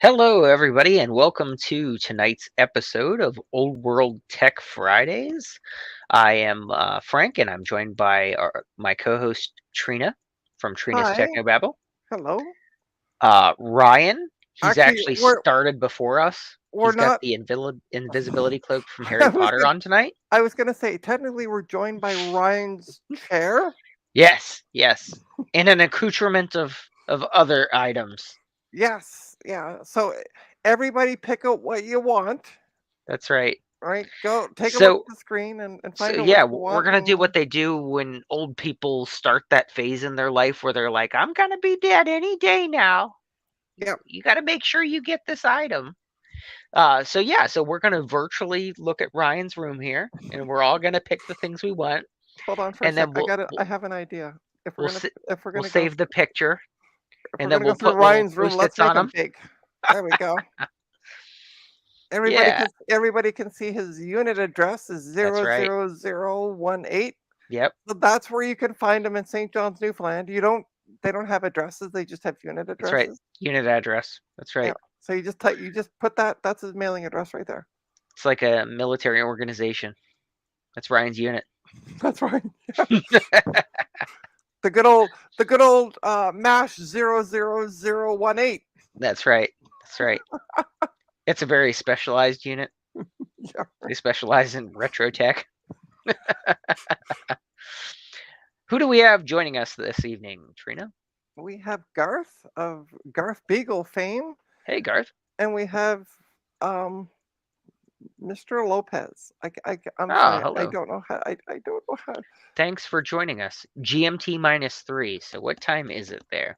Hello, everybody, and welcome to tonight's episode of Old World Tech Fridays. I am Frank, and I'm joined by my co-host Trina from Trina's Hi, Technobabble. hello. Ryan, he's Actually, actually we're started before us. we're He's got not. the invisibility cloak from I Harry was Potter gonna, on tonight. I was gonna say technically we're joined by Ryan's chair. Yes, yes, and an accoutrement of other items. Yes, yeah. So everybody pick out what you want. That's right. Right, go take a look So at the screen and So find out what yeah, you we're want. gonna do And what they do when old people start that phase in their life where they're like, "I'm gonna be dead any day now. yeah, You got to make sure you get this item." So we're gonna virtually look at Ryan's room here, and we're all gonna pick the things we want, hold on for a and sec. then I we'll got it. we'll I have an idea. If we're we'll, gonna sa- if we're we'll gonna go save the picture, if and we're then gonna go we'll through put little Ryan's room, let's post-its make on them them. big. There we go. Yeah, Everybody can see his unit address is that's right. 00018. Yep, So that's where you can find them in St. John's, Newfoundland. You don't They don't have addresses, they just have unit that's right. addresses. Unit address. That's Yeah. right. So you just put that's his mailing address right there. It's like a military organization. That's Ryan's unit. That's right. The good old MASH 00018. That's right. That's right. It's a very specialized unit. Yeah. They specialize in retro tech. Who do we have joining us this evening, Trina? We have Garth of Garth Beagle fame, Hey, Garth. and we have um Mr. Lopez. I'm Oh, sorry, hello. I don't know how. Thanks for joining us. GMT -3. So what time is it there?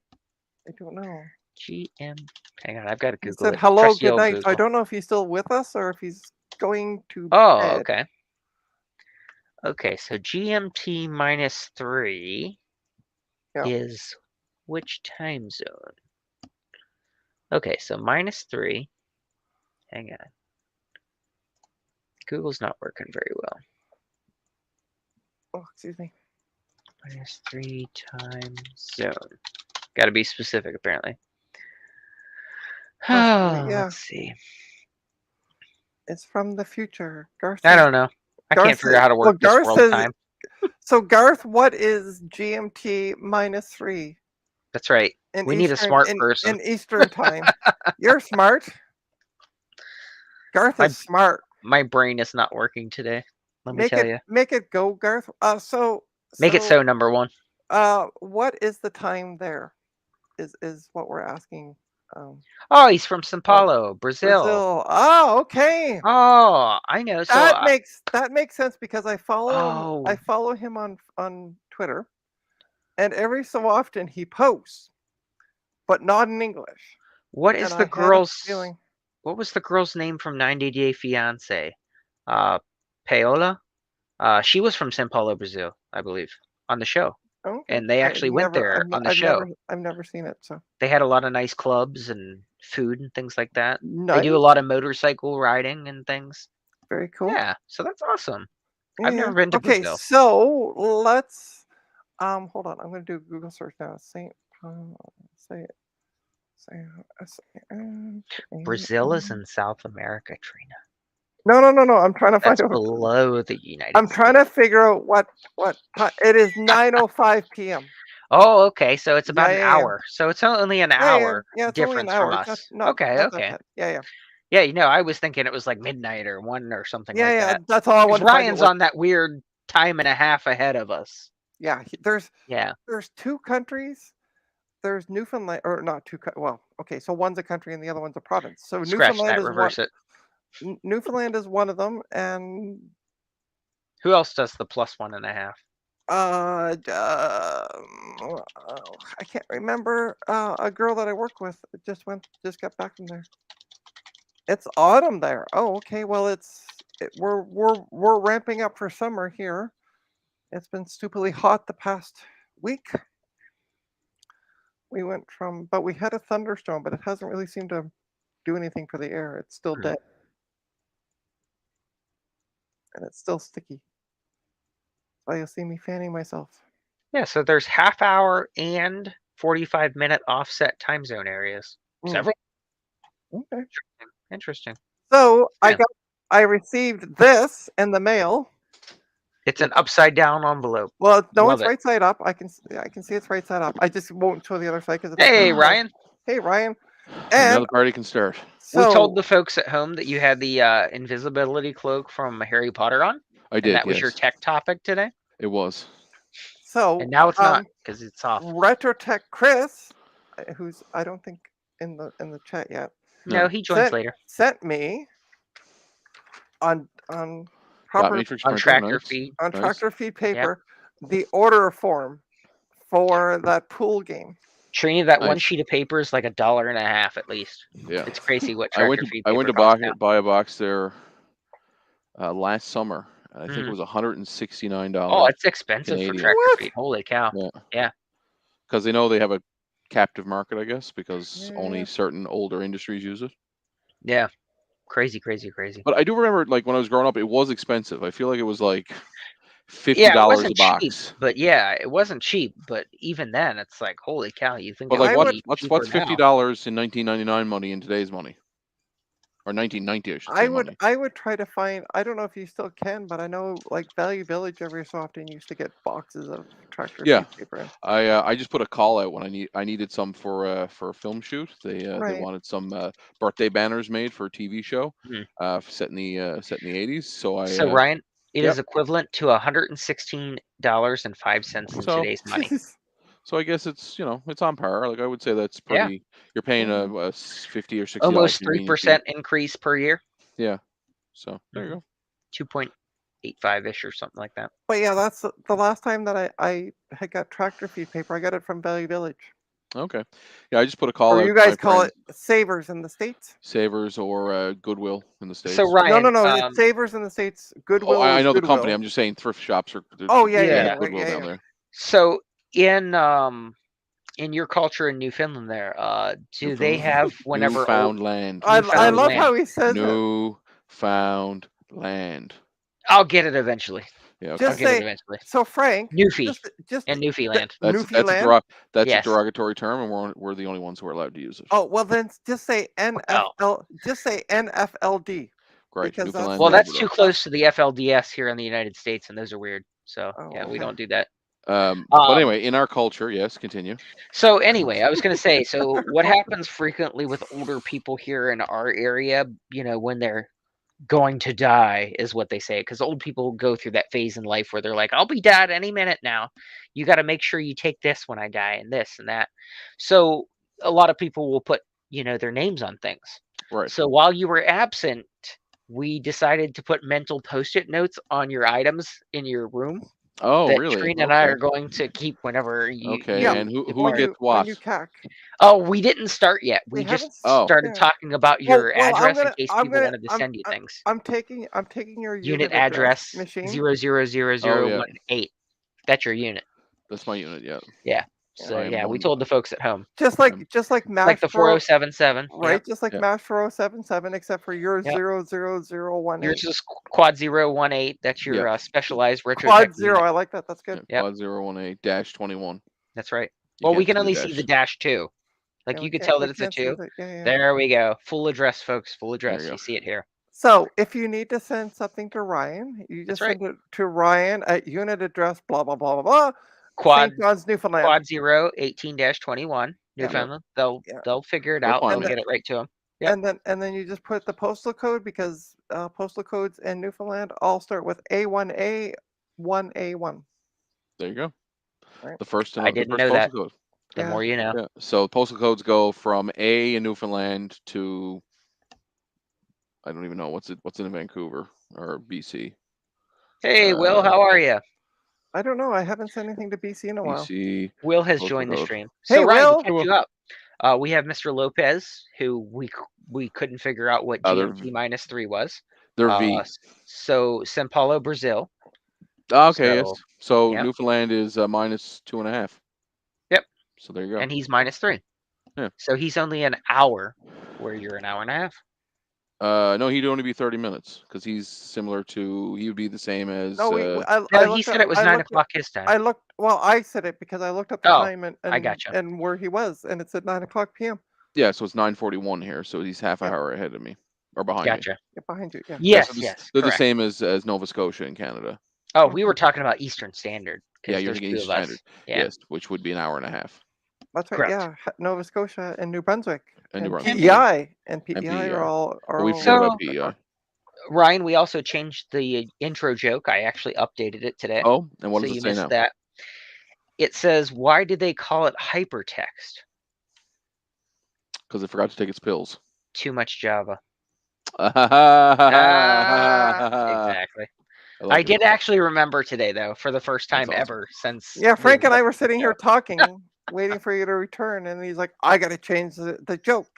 I don't know. GM. Hang on, I've got to He Google said it. hello, Trust you, good old night. So I Google. don't know if he's still with us or if he's going to Oh, bed. okay. Okay, so GMT -3 Yeah. is which time zone? Okay, so -3. Hang on. Google's not working very well. Oh, excuse me. -3 time zone. Got to be specific, apparently. Possibly, Oh, yeah. let's see. It's from the future. Garth I says. don't know. I can't Garth figure out says. how to Well, work this Garth world says. time. So Garth, what is GMT -3 That's right. in We need a Eastern smart person. in Eastern time? You're smart. Garth My is smart. my brain is not working today. Let me tell you. Make it go, Garth. Make it so, number one. What is the time there? Is what we're asking. Um, Oh, he's from São oh, Paulo, Brazil. Brazil. Oh, okay. Oh, I know. So, That makes sense because I oh, follow him on Twitter, and every so often he posts, but not in English. what And is the I had a girl's? feeling. What was the girl's name from 90 Day Fiance? Uh, Paola. She was from São Paulo, Brazil, I believe, on the show, Okay, and they actually went there on the show. I've never seen it. So They had a lot of nice clubs and food and things like that. They do a nice, lot of motorcycle riding and things. very cool. Yeah, so that's awesome. I've Yeah. never been to Okay, Brazil. so let's hold on. I'm going to do a Google search now. Saint Paul. Say it. Say Brazil is in South America, Trina. No. I'm trying to find That's out. below the United I'm trying to States. figure out what time. It is 9:05 p.m. Oh, okay. So it's about Yeah, an yeah, yeah. hour. So it's only an Yeah, yeah, hour yeah. It's only an difference from hour. It's us. Okay, not that okay. bad. Yeah, yeah, Yeah, I was thinking it was like midnight or 1 or something yeah, like yeah. that. That's all I Because wanted to find out. Ryan's on that weird time and a half ahead of us. Yeah. Yeah, There's two countries. There's Newfoundland, or not two. Well, okay. So one's a country and the other one's a province. So scratch that, reverse it. Newfoundland is one of them, and Who else does the plus 1.5? I can't remember. A girl that I work with just got back from there. It's autumn there. Oh, okay. Well, we're ramping up for summer here. It's been stupidly hot the past week. But we had a thunderstorm, but it hasn't really seemed to do anything for the air. It's still Hmm. dead and it's still sticky. So you'll see me fanning myself. Yeah, so there's half hour and 45-minute offset time zone areas. Mm. Several. Okay. Interesting. So Yeah. I received this in the mail. It's an upside down envelope. Well, no, Love it's it. right side up. I can see it's right side up. I just won't show the other side because it's Hey, not. Ryan. Hey, Ryan. And now And the party can start. We told so the folks at home that you had the invisibility cloak from Harry Potter on, I and did, that was your yes. tech topic today. It was. And so now it's not because it's off. Retrotech Chris, who's I don't think in the chat yet, No, No. he joins sent later sent me on Dot proper matrix on printer, tractor nice. feed. on Nice. tractor feed Yep. paper the order form for that pool game. Trini, that one Nice. sheet of paper is like $1.50 at least. Yeah. It's crazy what I went tractor to feed I went paper to costs now. buy a box there last summer. And I think Mhm. it was $169 Oh, it's expensive for Canadian. tractor What? feed. Holy cow. Yeah. Yeah. Because they know they have a captive market, I guess, because only Yeah. certain older industries use it. Yeah. Crazy, crazy, crazy. But I do remember, like when I was growing up, it was expensive. I feel like it was like Yeah, it $50 a wasn't cheap, box. but yeah, it wasn't cheap. But even then, it's like, holy cow, you think But it like, I would would be cheaper what's now? $50 in 1999 money in today's money, or 1990, I should say, money. I would try to find. I don't know if you still can, but I know like Value Village every so often used to get boxes of tractor Yeah, feed paper in. I just put a call out when I needed some for a film shoot. They Right. wanted some birthday banners made for a TV show, Hmm. set in the 80s. So I So Ryan, it yep. is equivalent to $116.05 in So today's money. I guess it's it's on par. Like I would say that's Yeah, pretty. You're paying Mhm. a 50 or $60 almost three convenience fee. percent increase per year. Yeah. So there you Hmm. go. 2.85 ish or something like that. But yeah, that's the last time that I had got tractor feed paper. I got it from Value Village, Okay. Yeah, I just put a call or out you to my guys call friends, it Savers in the states. Savers or Goodwill in the So states. No, no, Ryan, no. It's Savers in the states. Oh, Goodwill I is know the company. Goodwill. I'm just saying thrift shops are. Oh yeah, They yeah, have yeah. yeah, Goodwill yeah, down yeah. there. So in your culture in Newfoundland, there, do they Newfoundland, have whenever Newfoundland, I Newfoundland love land? how he says it. Newfoundland. I'll get it eventually. Yeah, I'll Just okay. get it say eventually. so, Frank. Newfie Just and Newfoundland. That's Newfoundland. that's a Yes. derogatory term, and we're the only ones who are allowed to use it. Oh well, then just say Well, NFL. Just say NFLD Great, because Newfoundland well, and that's too Labrador. that's close to the FLDS here in the United States, and those are weird. So oh yeah, we okay. don't do that. But Um, anyway, in our culture, yes, continue. so anyway, I was going to say, so what happens frequently with older people here in our area, when they're going to die is what they say, because old people go through that phase in life where they're like, I'll be dead any minute now. You got to make sure you take this when I die and this and that. So a lot of people will put, their names on things. Right. So while you were absent, we decided to put mental post-it notes on your items in your room Oh, that really? Trina and I Okay. are going to keep whenever you Yeah, Okay. And who depart. gets when you what? cack. Oh, we didn't start yet. We We just haven't. Oh, started Yeah. talking about Oh your well, address in case people wanted to send you things. I'm taking your Unit unit address address machine. oh yeah, 000018. That's your unit. that's my unit. Yeah, Yeah. Yeah. So I am yeah, we one. told the folks at home. Just like Like Mash the for 4077. Yep. right, just like Yeah. Mash for 077, except for your Yep. 00018. Yours is quad 018. That's Yeah. your specialized retrotech Quad zero. unit. I like that. That's Yeah. good. Yep. Quad 018 dash 21. That's right. You Well, we can't can see the only see the dash. dash two. Like Yeah, you could tell we that it's a can't see two. that. Yeah, yeah. There we go. Full address, folks. Full There address. you You go. see it here. So if you need to send something to Ryan, you That's just right. send it to Ryan at unit address blah blah blah blah blah, Quad St. John's, Newfoundland. quad 018-21 Yeah, Newfoundland. yeah. They'll figure it They'll out. find They'll And it. then get it right to them. Yep. you just put the postal code because postal codes in Newfoundland all start with A1A 1A1. There you go. Right? I The didn't first know that. postal code. The Yeah. more you know. Yeah. So postal codes go from A in Newfoundland to I don't even know what's in Vancouver or BC. Hey, Will, Uh, how are you? I don't know. I haven't sent anything to BC in a while. BC Will has postal joined the code. stream. So Hey, Ryan, to Will. Hey, catch well, you up, we have Mr. Lopez, who we couldn't figure out what they're GMT -3 was. they're Uh, V. so Sao Paulo, Brazil. Okay, yes. So So yeah, Newfoundland is minus 2.5. yep, So there you go. and he's -3. Yeah. So he's only an hour, where you're an hour and a half. No, he'd only be 30 minutes because he's similar to. He would be the same as. No, No, he said it was 9 o'clock his time. I looked. Well, I said it because I looked up the Oh, time I gotcha. and where he was, and it said 9 o'clock p.m. Yeah, so it's 9:41 here, so he's half an Yeah. hour ahead of me or behind me. Gotcha. Yeah, behind you. Yeah. Yeah, so Yes, yes, they're the correct. same as Nova Scotia in Canada. Oh, Yeah. we were talking about Eastern Standard Yeah, because you're there's thinking two Eastern of us. Standard. Yeah, Yes, which would be an hour and a half. That's right. correct. Yeah. Nova Scotia and New Brunswick And New and Brunswick, And PEI and and PEI are PEI. all But we forget about so, PEI. Ryan, we also changed the intro joke. I actually updated it today, Oh, and what so does it you say missed now? that. It says, "Why did they call it hypertext? Because it forgot to take its pills. Too much Java." I Exactly. I like it. did actually remember today, though, for the first That's time awesome. ever since Yeah, we Frank and I left were the sitting here show. talking, waiting for you to return, and he's like, "I got to change the joke."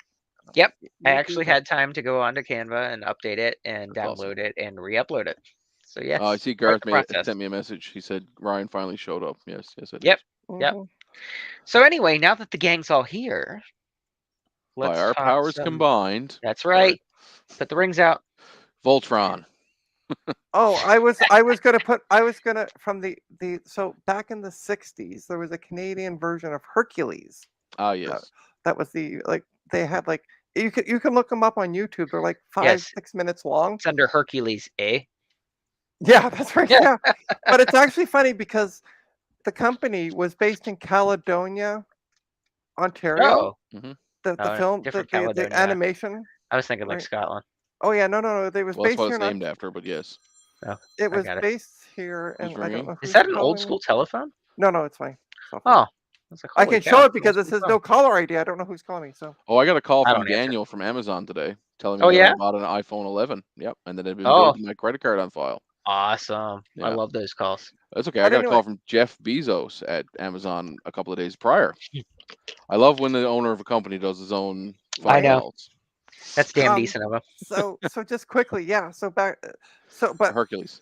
And I'm Yep, like, I "You do actually that." had time to go onto Canva and update it and That's awesome. download it and re-upload it. So yes, I see quite Gareth the process. sent me a message. He said Ryan finally showed up. Yes, yes, I did. Yep, yep. Mhm. So anyway, now that the gang's all here, By let's our talk powers some. combined. That's Sorry. right. Put the rings out. Voltron. Oh, I was gonna from the so back in the '60s there was a Canadian version of Hercules. Ah, That, yes. that was they had like you can look them up on YouTube. They're like five Yes, 6 minutes long. it's under Hercules A. Yeah, that's right. Yeah. Yeah, but it's actually funny because the company was based in Caledonia, Ontario. Oh, Hmm. The oh, film, different the Caledonia. animation, I was thinking like right? Scotland. Oh yeah, no. They was Well, that's based what here it's in named after, but yes. Oh, It I was got it. based here, Who's and I don't ringing? know Is who's that an old calling me. school telephone? No, it's my cell phone. Oh, I was like, I holy can show cow, it it's an old because it school says phone. no caller ID. I don't know who's calling me. So Oh, I got a call I from don't answer. Daniel from Amazon today telling Oh me that I yeah. bought an iPhone 11. Yep, and that had been billed Oh, to my credit card on file. awesome. I Yeah, love those calls. that's okay. I but got a anyway, call from Jeff Bezos at Amazon a couple of days prior. I love when the owner of a company does his own I phone right? know. calls. That's damn Um, decent of him. so just quickly, yeah. But Hercules.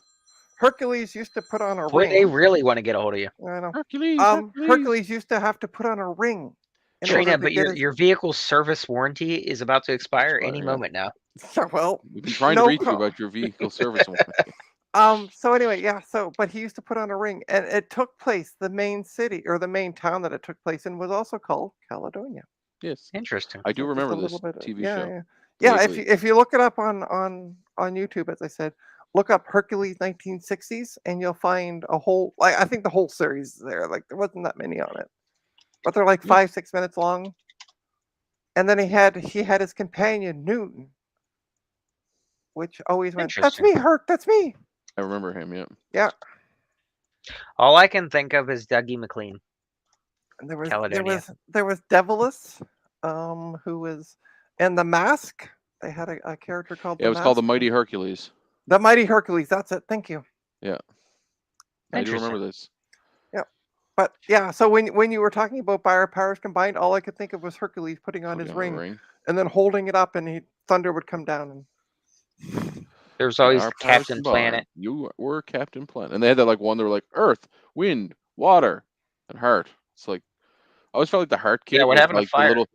Hercules used to put on a Boy, they ring. really want to get a hold of you. I know. Hercules, Hercules. Hercules used to have to put on a ring in Well, order Trina, to but get your his. your vehicle's service warranty is about to expire any yeah. moment now. Well, We've been trying to no reach you call. about your vehicle service warranty. So anyway, yeah. But he used to put on a ring, and it took place. The main city or the main town that it took place in was also called Caledonia. Yes, Interesting. I do So just remember a little this bit. TV Yeah, show yeah, yeah. If vaguely. you look it up on YouTube, as I said, look up Hercules 1960s, and you'll find a whole. Like I think the whole series is there. Like there wasn't that many on it, but they're like Yes, 5 6 minutes long. And then he had his companion Newton, which always went, "That's Interesting. me, Herc. That's me." I remember him. Yeah. Yeah. All I can think of is Dougie McLean, And there was there Caledonia. was there was Devilus, who was in the Mask. They had a character called Yeah, the it was called the Mask. Mighty Hercules. The Mighty Hercules. That's it. Thank you. Yeah, I do Interesting. remember this. Yeah. But yeah, so when you were talking about by our powers combined, all I could think of was Hercules putting on Putting his on a ring ring. and then holding it up, and thunder would come down. And There's By always our the powers Captain combined, Planet. you were Captain Planet. And they had that like one. They were like Earth, Wind, Water, and Heart. It's like I always felt like the Heart Yeah, Kid what was happened to like the Fire? little,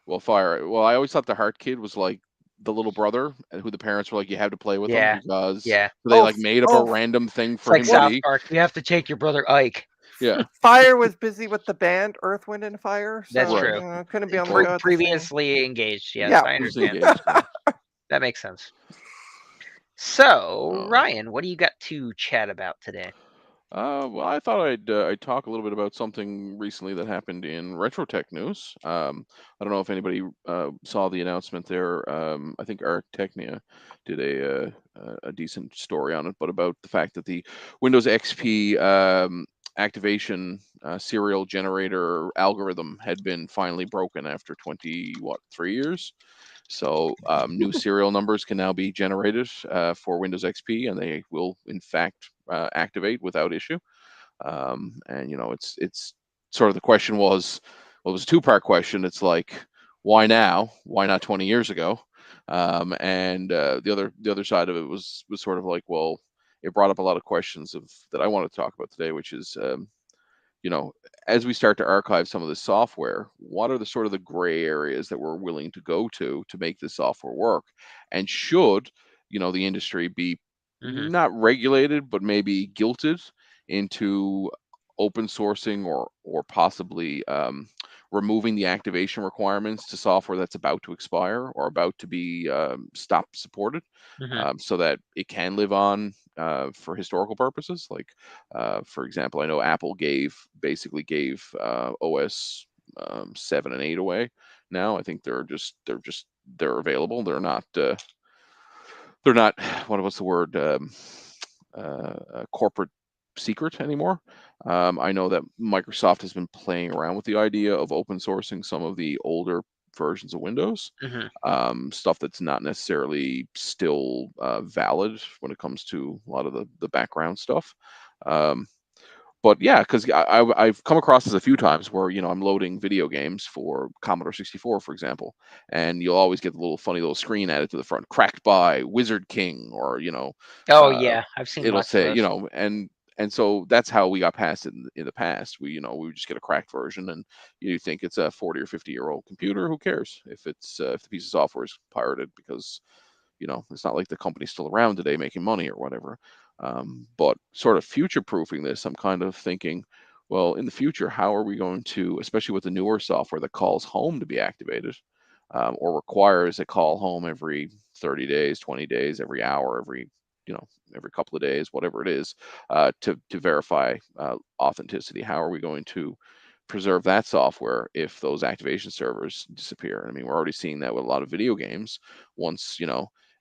well, Fire. Well, I always thought the Heart Kid was like the little brother who the parents were like, you have to play with him Yeah, because yeah. so they oh, like made up a oh, random thing It's for like him to well, South be. Park. You have to take your brother Ike. Yeah, Fire was busy with the band Earth, Wind, and Fire, That's so right. true. couldn't be on the show at the same. Previously engaged. Yes, Yeah. I Who's understand. engaged? Yeah. That makes sense. So, Oh. Ryan, what do you got to chat about today? Well, I thought I'd talk a little bit about something recently that happened in RetroTech news. I don't know if anybody saw the announcement there. I think Art Technia did a decent story on it, but about the fact that the Windows XP activation serial generator algorithm had been finally broken after 3 years. So new serial numbers can now be generated for Windows XP, and they will in fact activate without issue. And it's sort of the question was, well, it was a two-part question. It's like, why now? Why not 20 years ago? And the other side of it was sort of like, well, it brought up a lot of questions of that I wanted to talk about today, which is you know, as we start to archive some of this software, what are the sort of the gray areas that we're willing to go to make this software work? And should, the industry be Hmm. not regulated, but maybe guilted into open sourcing or possibly removing the activation requirements to software that's about to expire or about to be stopped supported, Hmm. so that it can live on for historical purposes. Like, for example, I know Apple basically gave OS 7 and 8 away. Now I think they're available. They're not what's the word, corporate secret anymore. I know that Microsoft has been playing around with the idea of open sourcing some of the older versions of Windows, Hmm. stuff that's not necessarily still valid when it comes to a lot of the background stuff. Um, but yeah, because I've come across this a few times where I'm loading video games for Commodore 64, for example, and you'll always get the little funny little screen added to the front, cracked by Wizard King, or Oh uh, yeah, I've seen it'll lots of say, those. and so that's how we got past it in the past. We would just get a cracked version, and you think it's a 40 or 50-year-old computer. Who cares if the piece of software is pirated? Because it's not like the company's still around today making money or whatever. But sort of future proofing this, I'm kind of thinking, well, in the future, how are we going to, especially with the newer software that calls home to be activated, or requires a call home every 30 days, 20 days, every hour, you know, every couple of days, whatever it is, to verify authenticity? How are we going to preserve that software if those activation servers disappear? I mean, we're already seeing that with a lot of video games. Once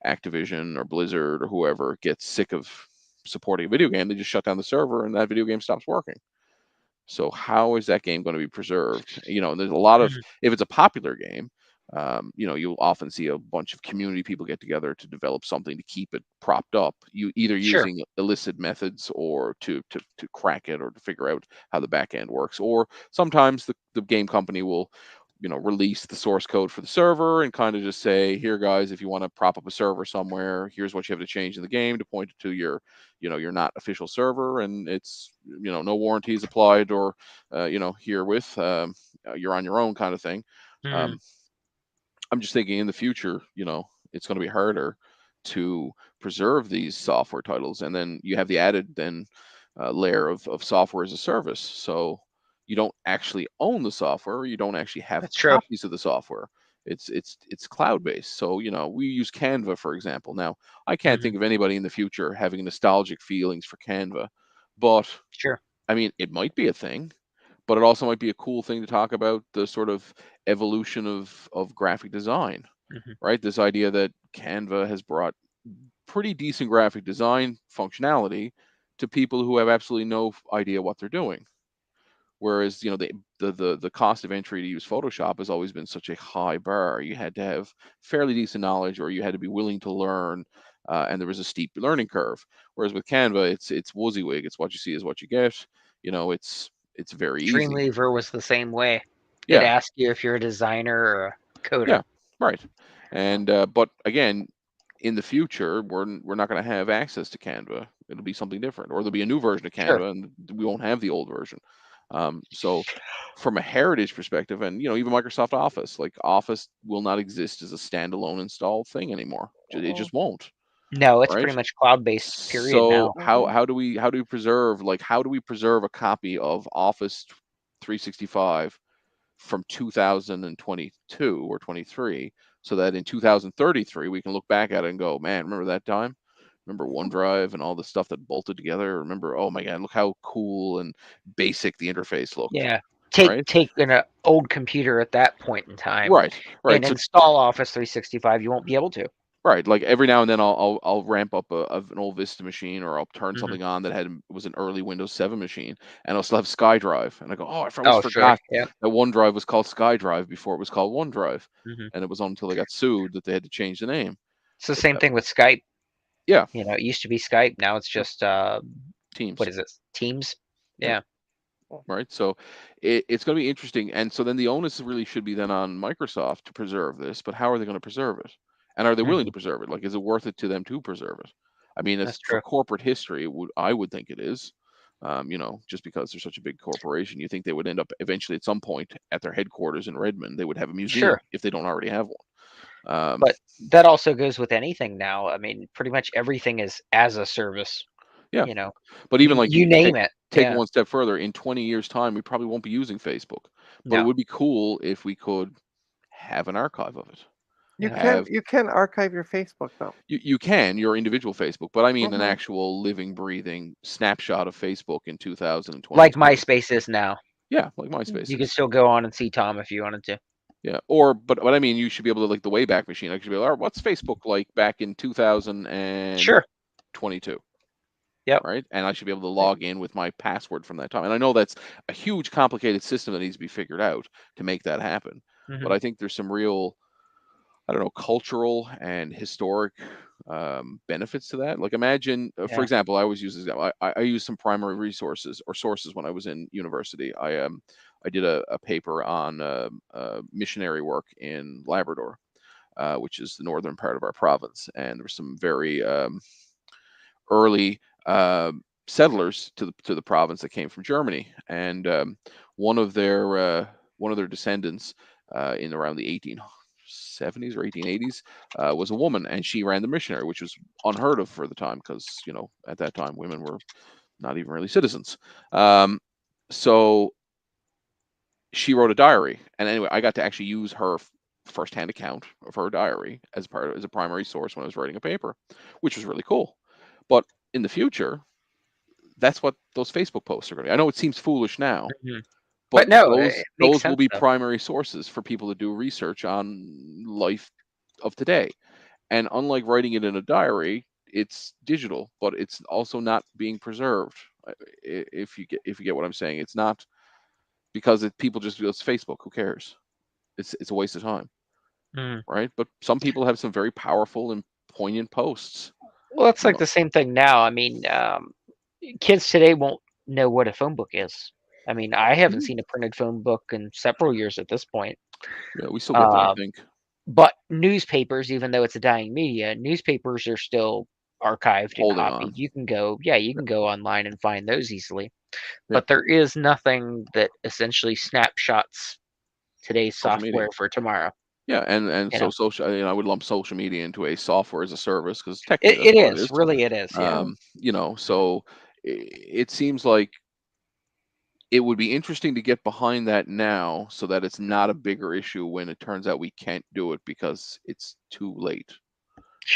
Activision or Blizzard or whoever gets sick of supporting a video game, they just shut down the server and that video game stops working. So how is that game going to be preserved? There's a lot of, Hmm. if it's a popular game, you'll often see a bunch of community people get together to develop something to keep it propped up. You either Sure. using illicit methods or to crack it or to figure out how the back end works. Or sometimes the game company will release the source code for the server and kind of just say, here guys, if you want to prop up a server somewhere, here's what you have to change in the game to point it to your not official server, and it's no warranties applied, or herewith, you're on your own, kind of thing. Hmm. um, I'm just thinking in the future, it's going to be harder to preserve these software titles, and then you have the added then layer of software as a service. So you don't actually own the software, you don't actually have That's true. copies of the software. It's cloud based. So we use Canva, for example. Now I can't Hmm. think of anybody in the future having nostalgic feelings for Canva, but Sure. I mean, it might be a thing, but it also might be a cool thing to talk about the sort of evolution of graphic design, Hmm. right? This idea that Canva has brought pretty decent graphic design functionality to people who have absolutely no idea what they're doing. Whereas, the cost of entry to use Photoshop has always been such a high bar. You had to have fairly decent knowledge, or you had to be willing to learn, and there was a steep learning curve. Whereas with Canva, it's WYSIWYG. It's what you see is what you get. It's very easy. Dreamweaver was the same way. It Yeah, asks you if you're a designer or a coder. yeah, right. And but again, in the future, we're not going to have access to Canva. It'll be something different, or there'll be a new version of Sure. Canva, and we won't have the old version. So, from a heritage perspective, and even Microsoft Office, like Office, will not exist as a standalone installed thing anymore. It Uh-oh. just won't. No, it's Right. pretty much cloud-based, period, So now. how do we preserve a copy of Office 365 from 2022 or 23, so that in 2033 we can look back at it and go, man, remember that time? Remember OneDrive and all the stuff that bolted together? Remember, oh my God, look how cool and basic the interface looked, Yeah. Take right? take an old computer at that point in time Right, right. and So install Office 365. You won't be able to. right, like every now and then I'll ramp up an old Vista machine, or I'll turn Hmm. something on that was an early Windows 7 machine, and I'll still have SkyDrive, and I go, oh, I almost Oh, sure. forgot Yeah. that OneDrive was called SkyDrive before it was called OneDrive, Hmm. and it was until they got sued that they had to change the name. It's the But same thing with Skype. yeah, It used to be Skype. Now it's yeah, just what Teams. is it? Teams. Yeah, Yeah. right. So it's going to be interesting, and so then the onus really should be then on Microsoft to preserve this. But how are they going to preserve it? And are they willing Hmm. to preserve it? Like, is it worth it to them to preserve it? I mean, That's it's for true. corporate history. I would think it is. Just because they're such a big corporation, you think they would end up eventually at some point at their headquarters in Redmond. They would have a museum Sure. if they don't already have one. But that also goes with anything now. I mean, pretty much everything is as a service. Yeah, You know, but even you like you you name it. take it Yeah. one step further. In 20 years' time, we probably won't be using Facebook. But it No. would be cool if we could have an archive of it. You Yeah. can Have you can archive your Facebook though. you can your individual Facebook, but I mean an Hmm. actual living, breathing snapshot of Facebook in Like 2022. MySpace is now. Yeah, like MySpace You could is. still go on and see Tom if you wanted to. Yeah, or but I mean, you should be able to like the Wayback Machine. I should be like, all right, what's Facebook like back in 2022, Sure. Yep. right? And I should be able to log in with my password from that time. And I know that's a huge, complicated system that needs to be figured out to make that happen. Hmm. But I think there's some real, I don't know, cultural and historic benefits to that. Like imagine, for Yeah. example, I always use this example. I use some primary resources or sources when I was in university. I did a paper on missionary work in Labrador, which is the northern part of our province, and there were some very early settlers to the province that came from Germany, and one of their descendants in around the 1870s or 1880s was a woman, and she ran the missionary, which was unheard of for the time because at that time women were not even really citizens. Um, so she wrote a diary, and anyway, I got to actually use her firsthand account of her diary as a primary source when I was writing a paper, which was really cool. But in the future, that's what those Facebook posts are going to be. I know it seems foolish now, Hmm. but But no, those it makes those will sense be though. primary sources for people to do research on life of today. And unlike writing it in a diary, it's digital, but it's also not being preserved. If you get what I'm saying, it's not because people just go, it's Facebook. Who cares? It's a waste of time, Mm. right? But some people have some very powerful and poignant posts. Well, it's You like know, the same thing now. I mean, kids today won't know what a phone book is. I mean, I haven't Mhm. seen a printed phone book in several years at this point. Yeah, we still get them, I Um, think. but newspapers, even though it's a dying media, newspapers are still archived and Holding on. copied. You can go, yeah, you can go online and find those easily. Yeah, But there is nothing that essentially snapshots today's social media. software for tomorrow. Yeah, and You so know, social. I would lump social media into a software as a service because it, technically that's it what it is is. really it is. Yeah. Mm. So it seems like it would be interesting to get behind that now, so that it's not a bigger issue when it turns out we can't do it because it's too late.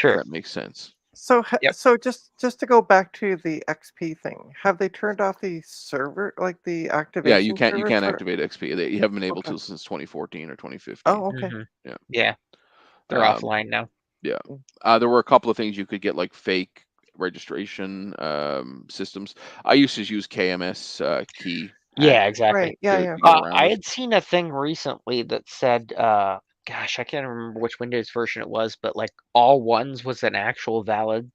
If Sure. that makes sense. So Yep. so just to go back to the XP thing, have they turned off the server, like the Yeah, activation you servers can't for? activate XP. You haven't been able Okay. to since 2014 or 2015. Oh, okay. Hmm. Yeah. Yeah. They're Um, offline now. yeah. Mm. There were a couple of things you could get, like fake registration systems. I used to use KMS key hack Yeah, exactly. Right. Yeah, yeah. to get around I it. had seen a thing recently that said, gosh, I can't remember which Windows version it was, but like all ones was an actual valid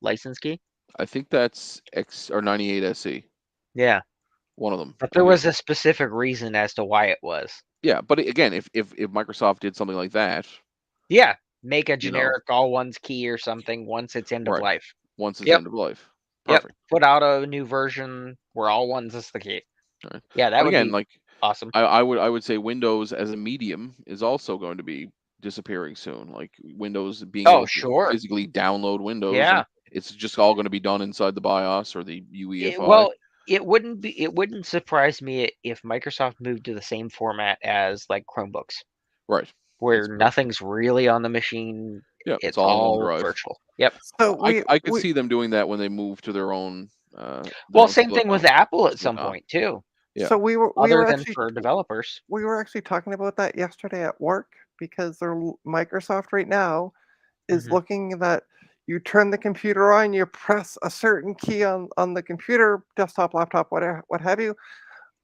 license key. I think that's X or 98 SE, Yeah, one of them. but I there do. was a specific reason as to why it was. Yeah, but again, if Microsoft did something like that, Yeah, make a you know, generic all ones key or something once it's end of right, life. once it's Yep, end of life, yep. perfect. Put out a new version where all ones is the key. Right. Yeah, that But would again, be like awesome. I would say Windows as a medium is also going to be disappearing soon. Like Windows being Oh, able to sure. physically download Windows, and Yeah. it's just all going to be done inside the BIOS or the It, UEFI. well, it wouldn't surprise me if Microsoft moved to the same format as like Chromebooks, Right. where It's perfect. nothing's really on the machine. Yeah, it's It's all in all OneDrive. virtual. Yep. So I could we see them doing that when they move to their Well, own same thing with Apple at some silicon. point too, Yeah. we other were than actually for developers. talking about that yesterday at work because Microsoft right now is Hmm. looking that you turn the computer on, you press a certain key on the computer, desktop, laptop, whatever, what have you,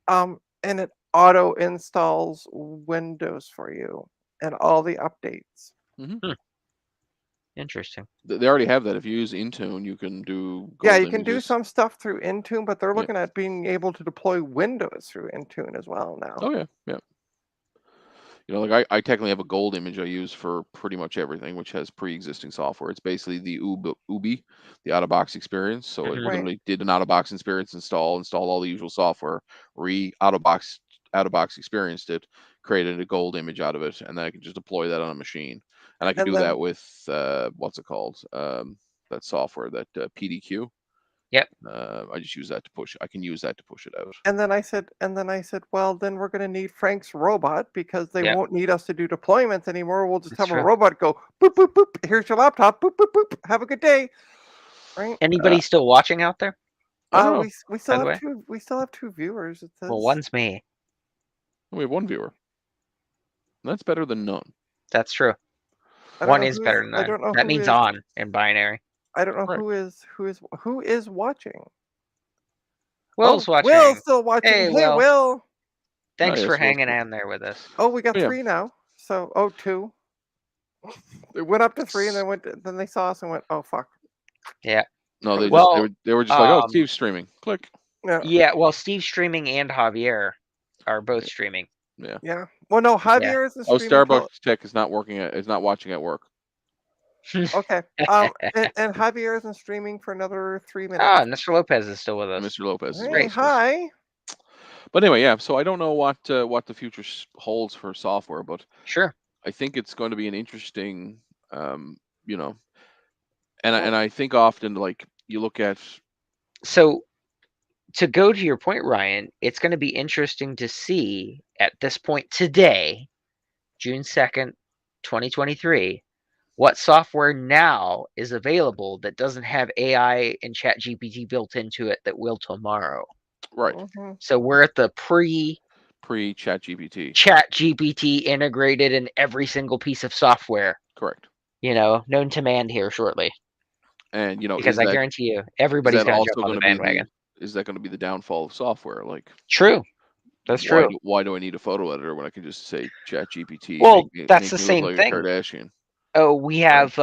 and it auto installs Windows for you and all the updates. Hmm. Hmm, interesting. They already have that. If you use Intune, you can do Yeah, gold you can do images. some stuff through Intune, but they're Yeah. looking at being able to deploy Windows through Intune as well now. Oh yeah. Yeah. Like I technically have a gold image I use for pretty much everything, which has pre-existing software. It's basically the Ubi, the out-of-box experience. So it Hmm. Right. literally did an out-of-box experience installed all the usual software, re out-of-box experienced it, created a gold image out of it, and then I could just deploy that on a machine. And I could And do that then with what's it called? That software, that PDQ. Yep. I just use that to push. I can use that to push it out. And then I said, well, then we're going to need Frank's robot because they Yep. won't need us to do deployments anymore. We'll just That's have a true. robot go boop boop boop. Here's your laptop. Boop boop boop. Have a good day. Right? Anybody still watching out there? Oh, We still by the have way. two. We still have two viewers. It says. Well, one's me. we have one viewer. That's better than none. That's true. I don't One know is who better is- than I none. don't know That who means is- on in binary. I don't know Right. who is watching. Will's watching. Will's still watching. Hey, Hey, Will. Will. Thanks yes, for Will's hanging good. on there with us. Oh, we got Yeah. 3 now. So, two. It went up to 3, and then they saw us and went, "Oh fuck." Yeah. No, they Well, just they were just like, oh, um, Steve's streaming. Click. Yeah. Yeah. Well, Steve's streaming and Javier are both streaming. Yeah. Well, no, Javier isn't Oh, streaming. Starbucks Tech is not working. Is not watching at work. Okay. And Javier isn't streaming for another 3 minutes. Ah, Mr. Lopez is still with us. Mr. Lopez. Is Hey, with us. hi. But anyway, yeah. So I don't know what the future holds for software, but Sure. I think it's going to be an interesting, you know, and I think often like you look at. So, to go to your point, Ryan, it's going to be interesting to see at this point today, June 2nd, 2023, what software now is available that doesn't have AI and ChatGPT built into it that will tomorrow. Right. Mhm. So we're at the Pre-ChatGPT. ChatGPT integrated in every single piece of software. Correct. Known to man here shortly. And Because I guarantee you, is everybody's that going to also jump on going the to be bandwagon. is that going to be the downfall of software? Like, True. That's why true. why do I need a photo editor when I can just say ChatGPT? Well, that's make the me same look like thing. a Kardashian Oh, we have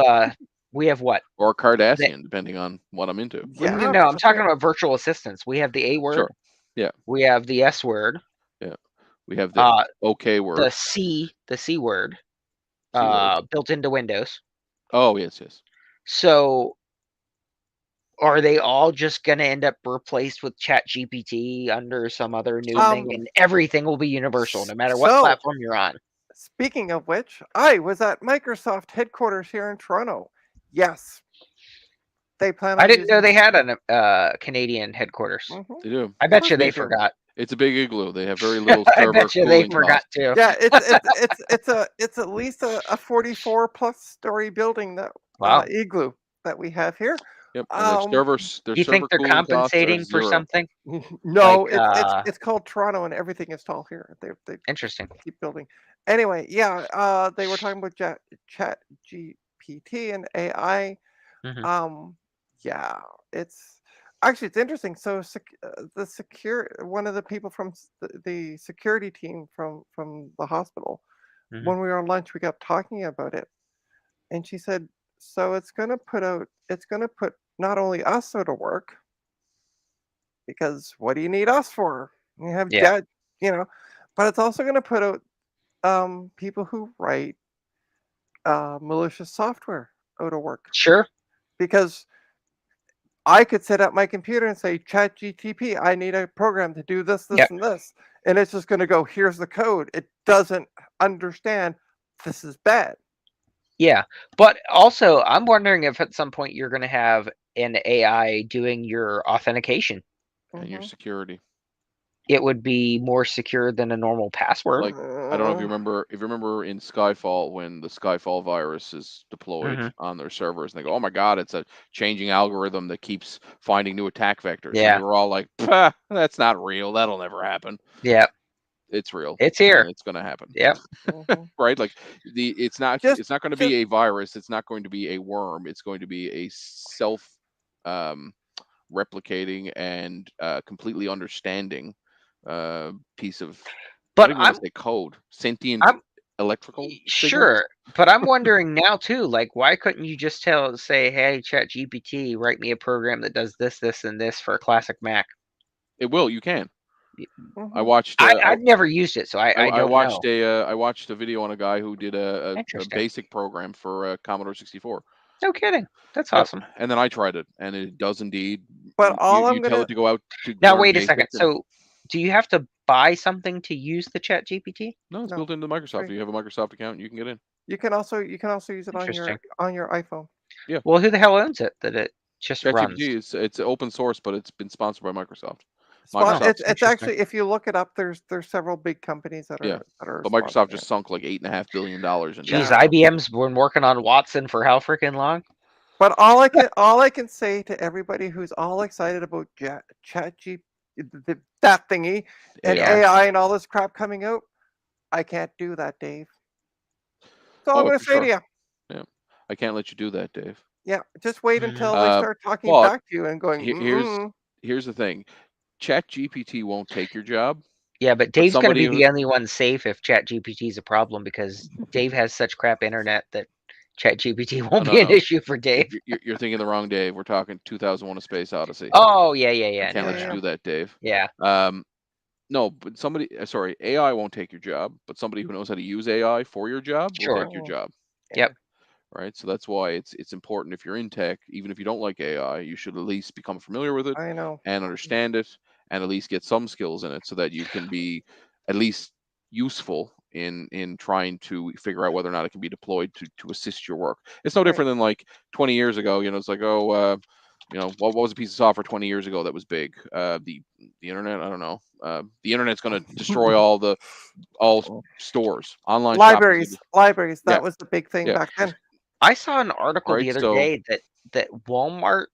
what? or a Kardashian, depending on what I'm into. Yeah. No, I'm talking about virtual assistants. We have the A word. Sure. Yeah. We have the S word. Yeah. We have the OK word. The C word. C word. Built into Windows. Oh yes. So, are they all just going to end up replaced with ChatGPT under some other new thing, and everything will be universal, no matter what platform you're on? Speaking of which, I was at Microsoft headquarters here in Toronto. Yes, they plan. I didn't know they had a Canadian headquarters. Mhm. They do. I bet you they they do. forgot. It's a big igloo. They have very little I server bet you they cooling forgot costs. too. Yeah, it's at least a 44 plus story building that Wow. igloo that we have here. Yep. And their You think server they're cooling costs are compensating for 0. something? No, Like, it's called Toronto and everything is tall here. They Interesting. keep building. Anyway, yeah, they were talking about Chat GPT and AI. Mhm. Yeah, it's actually it's interesting. So one of the people from the security team from the hospital, Mhm. when we were on lunch, we got talking about it, and she said, "So it's going to put not only us out of work, because what do you need us for? You have Yeah. but it's also going to put out people who write malicious software out of work, Sure. because I could sit at my computer and say, Chat GTP, I need a program to do this, Yep. and this. And it's just going to go, here's the code. It doesn't understand this is bad. Yeah. But also, I'm wondering if at some point you're going to have an AI doing your authentication. And your security. It would be more secure than a normal password. Like, I don't know if you remember in Skyfall when the Skyfall virus is deployed on their servers and they go, oh my God, it's a changing algorithm that keeps finding new attack vectors. Yeah. And we were all like, that's not real. That'll never happen. Yeah. It's real. It's here. And it's going to happen. Yep. Right? Like it's not going to be a virus. It's not going to be a worm. It's going to be a self replicating and completely understanding piece of But I want to say code, sentient electrical signals. Sure, but I'm wondering now too, like, why couldn't you just say, hey, ChatGPT, write me a program that does this, this, and this for a classic Mac? It will. You can. I watched. I've never used it, so I don't watched know. I watched a video on a guy who did a basic program for Commodore 64. No kidding. That's awesome. And then I tried it, and it does indeed. But you tell it to go out to now. learn Wait a basic second. So, do you have to buy something to use the ChatGPT? No, it's built into Microsoft. If you have a Microsoft account, you can get in. You can also use it on your iPhone. Yeah. Well, who the hell owns it that it Just runs. ChatGPT it's open source, but it's been sponsored by Microsoft. Spot. Oh, Microsoft, It's interesting. actually, if you look it up, there's several big companies that yeah, are but Microsoft sponsoring just it. sunk like $8.5 billion into Geez, it. Yeah. IBM's been working on Watson for how freaking long? But all I can say to everybody who's all excited about that thingy and AI. Yeah. AI and all this crap coming out, I can't do that, Dave. That's all I'm Oh, going for to say to sure. you. Yeah, I can't let you do that, Dave. Yeah, just wait Mhm. until they start talking But back to you and going, he- here's mm-mm. here's the thing: ChatGPT won't take your job, Yeah, but but Dave's going to somebody be who the only one safe if ChatGPT is a problem because Dave has such crap internet that ChatGPT no won't no be an no issue for Dave. you're thinking the wrong Dave. We're talking 2001: A Space Odyssey. Oh, yeah, I yeah. can't No, let you Yeah, no. do that, Dave. Yeah, Um, no, but sorry, AI won't take your job, but somebody who knows how to use AI for your job will sure. take your oh, job. yeah, Yep. Right? So that's why it's important if you're in tech, even if you don't like AI, you should at least become familiar with it I know. and understand it and at least get some skills in it so that you can be at least useful in trying to figure out whether or not it can be deployed to assist your work. It's no Right. different than like 20 years ago, it's like, what was a piece of software 20 years ago that was big? The internet, I don't know. The internet's going to destroy all stores. Online shopping's going to Libraries. yeah, That was the big thing yeah. back then. I saw an article the Right? other So, day that Walmart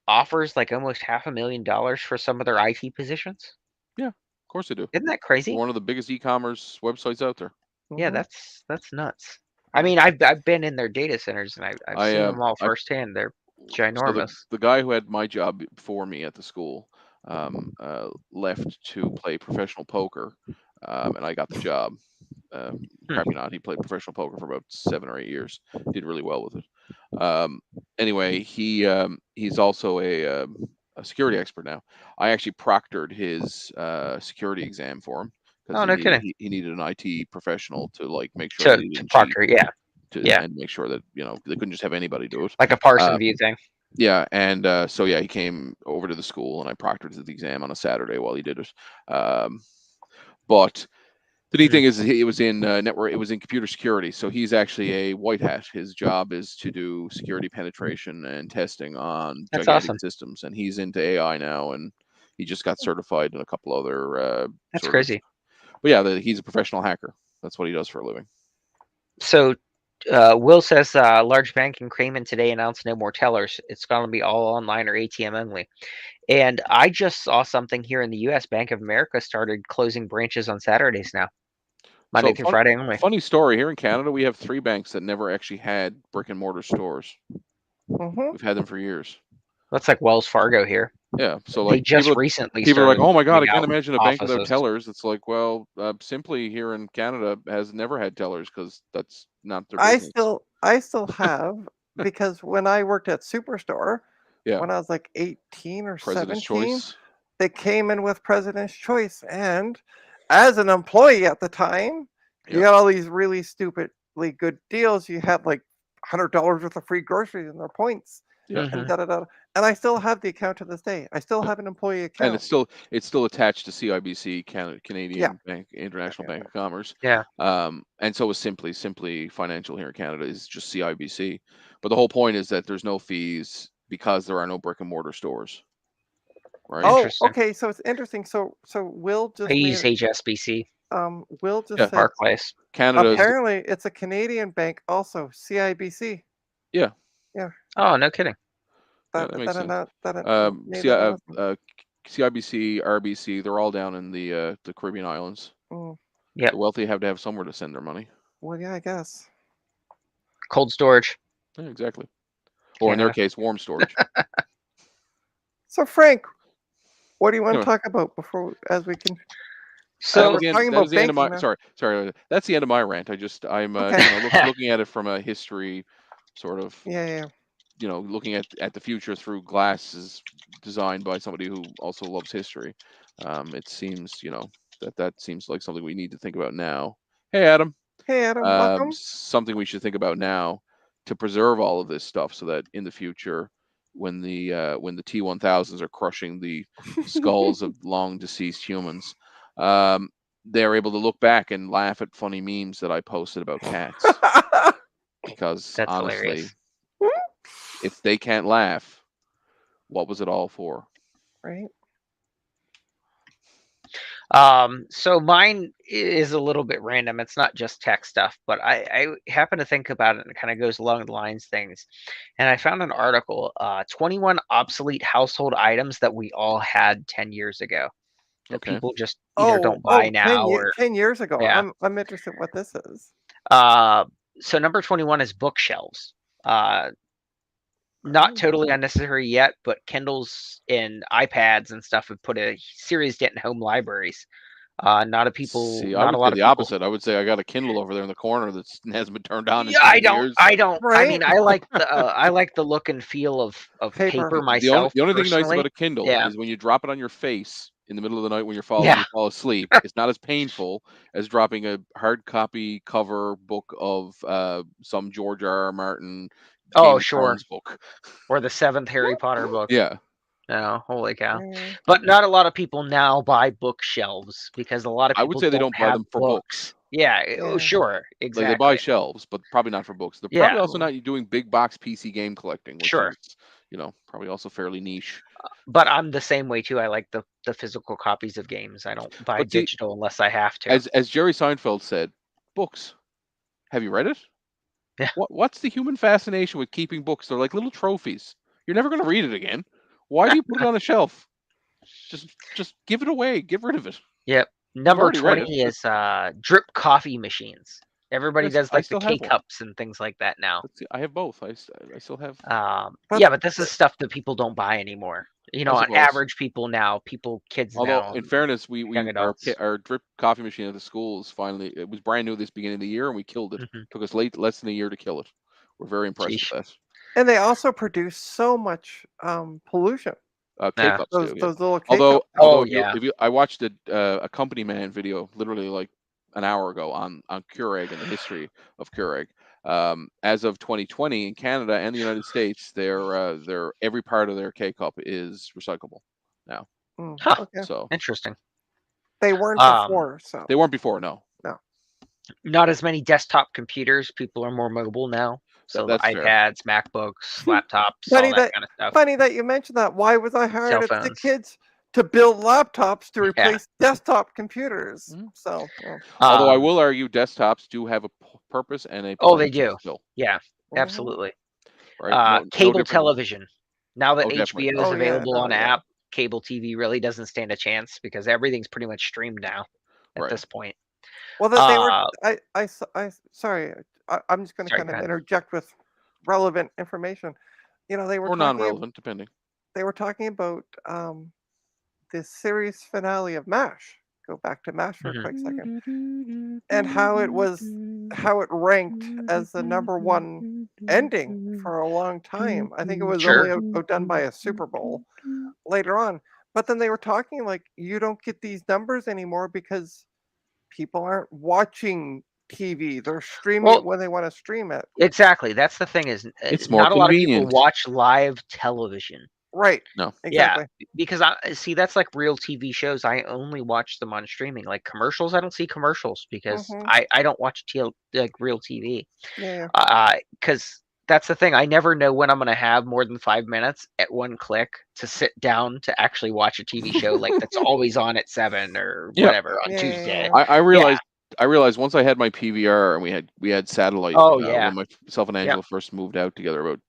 offers like almost $500,000 for some of their IT positions. yeah, of course they do. Isn't that They're crazy? one of the biggest e-commerce websites out there. Yeah, Hmm. that's nuts. I mean, I've been in their data centers and I've I seen them all I firsthand. They're so the ginormous. the guy who had my job before me at the school left to play professional poker, and I got the job. Uh, Hmm. Crap you not, he played professional poker for about 7 or 8 years. Did really well with it. Anyway, he's also a security expert now. I actually proctored his security exam for him because Oh, no kidding. he needed an IT professional to like make sure that he To didn't cheat Proctor, yeah, yeah, and make sure that they couldn't just have anybody do it. like a Parson Uh, View thing. yeah, and so yeah, he came over to the school and I proctored the exam on a Saturday while he did it. Um, but the neat Hmm. thing is it was in network. It was in computer security. So he's actually a white hat. His job is to do security penetration and testing on That's gigantic awesome. systems. And he's into AI now, and he just got certified in a couple other That's sort of. crazy. But yeah, he's a professional hacker. That's what he does for a living. So, Will says large bank in Craven today announced no more tellers. It's going to be all online or ATM only. And I just saw something here in the U.S. Bank of America started closing branches on Saturdays now, Monday So through Friday only. funny story here in Canada, we have 3 banks that never actually had brick and mortar stores. Hmm. We've had them for years. That's like Wells Fargo here. Yeah, so They like just recently people are like, started "Oh my god, I putting can't out imagine a bank without offices. tellers." It's like, well, Simply here in Canada has never had tellers because that's not their I business. still I still have, because when I worked at Superstore, Yeah, when I was like 18 or President's 17, choice. they came in with President's Choice. And as an employee at the time, you Yeah, got all these really stupidly good deals. You had like $100 worth of free groceries and their points yeah, and Hmm. da da da. And I still have the account to this day. I still yeah. have an employee And account. it's still attached to CIBC, Yeah. Canadian Bank, International Yeah. Bank of Commerce. Yeah, And so is Simply Financial here in Canada is just CIBC. But the whole point is that there's no fees because there are no brick and mortar stores, right? Oh, interesting. okay. So it's interesting. So Will I just use made HSBC, Will just Yeah, said Barclays. Canada's apparently it's a Canadian bank also, CIBC. yeah, Yeah. Oh, no kidding. yeah, That that makes that sense. annou- that an- made See, that announcement. CIBC, RBC, they're all down in the Caribbean islands. Mm, Yep. The wealthy have to have somewhere to send their money. well, yeah, I guess. Cold storage, Yeah, exactly. Or in their Canada. case, warm storage. So Frank, what do you want to Anyway, talk about before as we can as that So, we're was the end. talking That was about the end of banking my. now? Sorry. That's the end of my rant. I'm Okay. looking at it from a history, sort of, Yeah, yeah. looking at the future through glasses designed by somebody who also loves history. It seems, that seems like something we need to think about now. Hey, Adam. Hey, Adam, welcome. Something we should think about now to preserve all of this stuff so that in the future, when the T1000s are crushing the skulls of long deceased humans, um, they're able to look back and laugh at funny memes that I posted about cats. Because that's honestly, hilarious. if they can't laugh, what was it all for? Right. So mine is a little bit random. It's not just tech stuff, but I happen to think about it and it kind of goes along the lines things. And I found an article, 21 obsolete household items that we all had 10 years ago that Okay. people just either Oh, don't buy now 10 or 10 years ago. yeah. I'm interested what this is. So number 21 is bookshelves. Not Oh. totally unnecessary yet, but Kindles and iPads and stuff have put a serious dent in home libraries. See, I Not a would say lot of the people. opposite. I would say I got a Kindle over there in the corner that hasn't been turned on in Yeah, 10 years. I don't. I Right? mean, I like the look and feel of Paper. paper myself The only thing nice about personally. a Kindle Yeah. is when you drop it on your face in the middle of the night when Yeah. you fall asleep, it's not as painful as dropping a hard copy cover book of some George R. R. Martin Game Oh, of sure. Thrones book. Or the seventh Harry Potter book. Yeah, No, holy cow. Yeah. But not a lot of people now buy bookshelves because a lot of I would people say they don't don't buy have them for books. books. Yeah. Oh, Yeah. sure. Like they buy Exactly. shelves, but probably not for books. They're probably Yeah. also not doing big box PC game collecting, which Sure. is, probably also fairly niche. But I'm the same way too. I like the physical copies of games. I don't buy But see, digital unless I have to. as Jerry Seinfeld said, books. Have you read it? Yeah. What's the human fascination with keeping books? They're like little trophies. You're never going to read it again. Why do you put it on a shelf? Just give it away. Get rid of it. Yep. You've Number already read it. 20 is drip coffee machines. Everybody Yes, does I like the still have K one. cups and things like that now. Let's see, I have both. I still have. But Yeah, but this is stuff that people don't buy anymore. I On suppose. average people now, kids Although, now, in fairness, young adults. our drip coffee machine at the school is finally, it was brand new this beginning of the year, and we killed it. Hmm. Took us less than a year to kill it. We're very impressed with Sheesh. that. and they also produce so much pollution. K Yeah. cups Those do, yeah. those little K Although, cups. Oh if yeah. you, I watched a company man video literally like an hour ago on Keurig and the history of Keurig. As of 2020 in Canada and the United States, their every part of their K cup is recyclable now. Huh. Okay. So Interesting. They weren't Um, before, so they weren't before, no. no. Not as many desktop computers. People are more mobile now. So the That's fair. iPads, MacBooks, laptops, all Funny that that kind of stuff. funny that you mentioned that. Why was I hired Cell at the phones. kids to build laptops to Yeah. replace desktop computers? Mhm. So Although I Um, will argue, desktops do have a purpose and a oh, they place do. still, Yeah, mhm. absolutely. right? No Cable different. television. Now that Oh, definitely. HBO is Oh yeah, available no, on yeah. app, cable TV really doesn't stand a chance because everything's pretty much streamed now at Right. this point. Well, that they were. Uh, Sorry, I'm just going to Sorry, kind go of ahead. interject with relevant information. They were Or talking. non-relevant, depending. They were talking about the series finale of MASH. Go back to MASH for a Mhm. quick second, and how it ranked as the number one ending for a long time. I think it was Sure. only outdone by a Super Bowl later on. But then they were talking like you don't get these numbers anymore because people aren't watching TV. They're streaming it Well, when they want to stream it. exactly. That's the thing is It's more not a lot of people convenient. watch live television. Right. No. Yeah, Exactly. because I see that's like real TV shows. I only watch them on streaming. Like commercials, I don't see commercials because Hmm. I don't watch like real TV. Yeah. Yeah. Because that's the thing. I never know when I'm going to have more than 5 minutes at one click to sit down to actually watch a TV show like that's always on at 7 or Yeah. whatever on Yeah. Tuesday. Yeah. I Yeah. realized once I had my PVR and we had satellite Oh yeah. when myself and Yep. Angela first moved out together about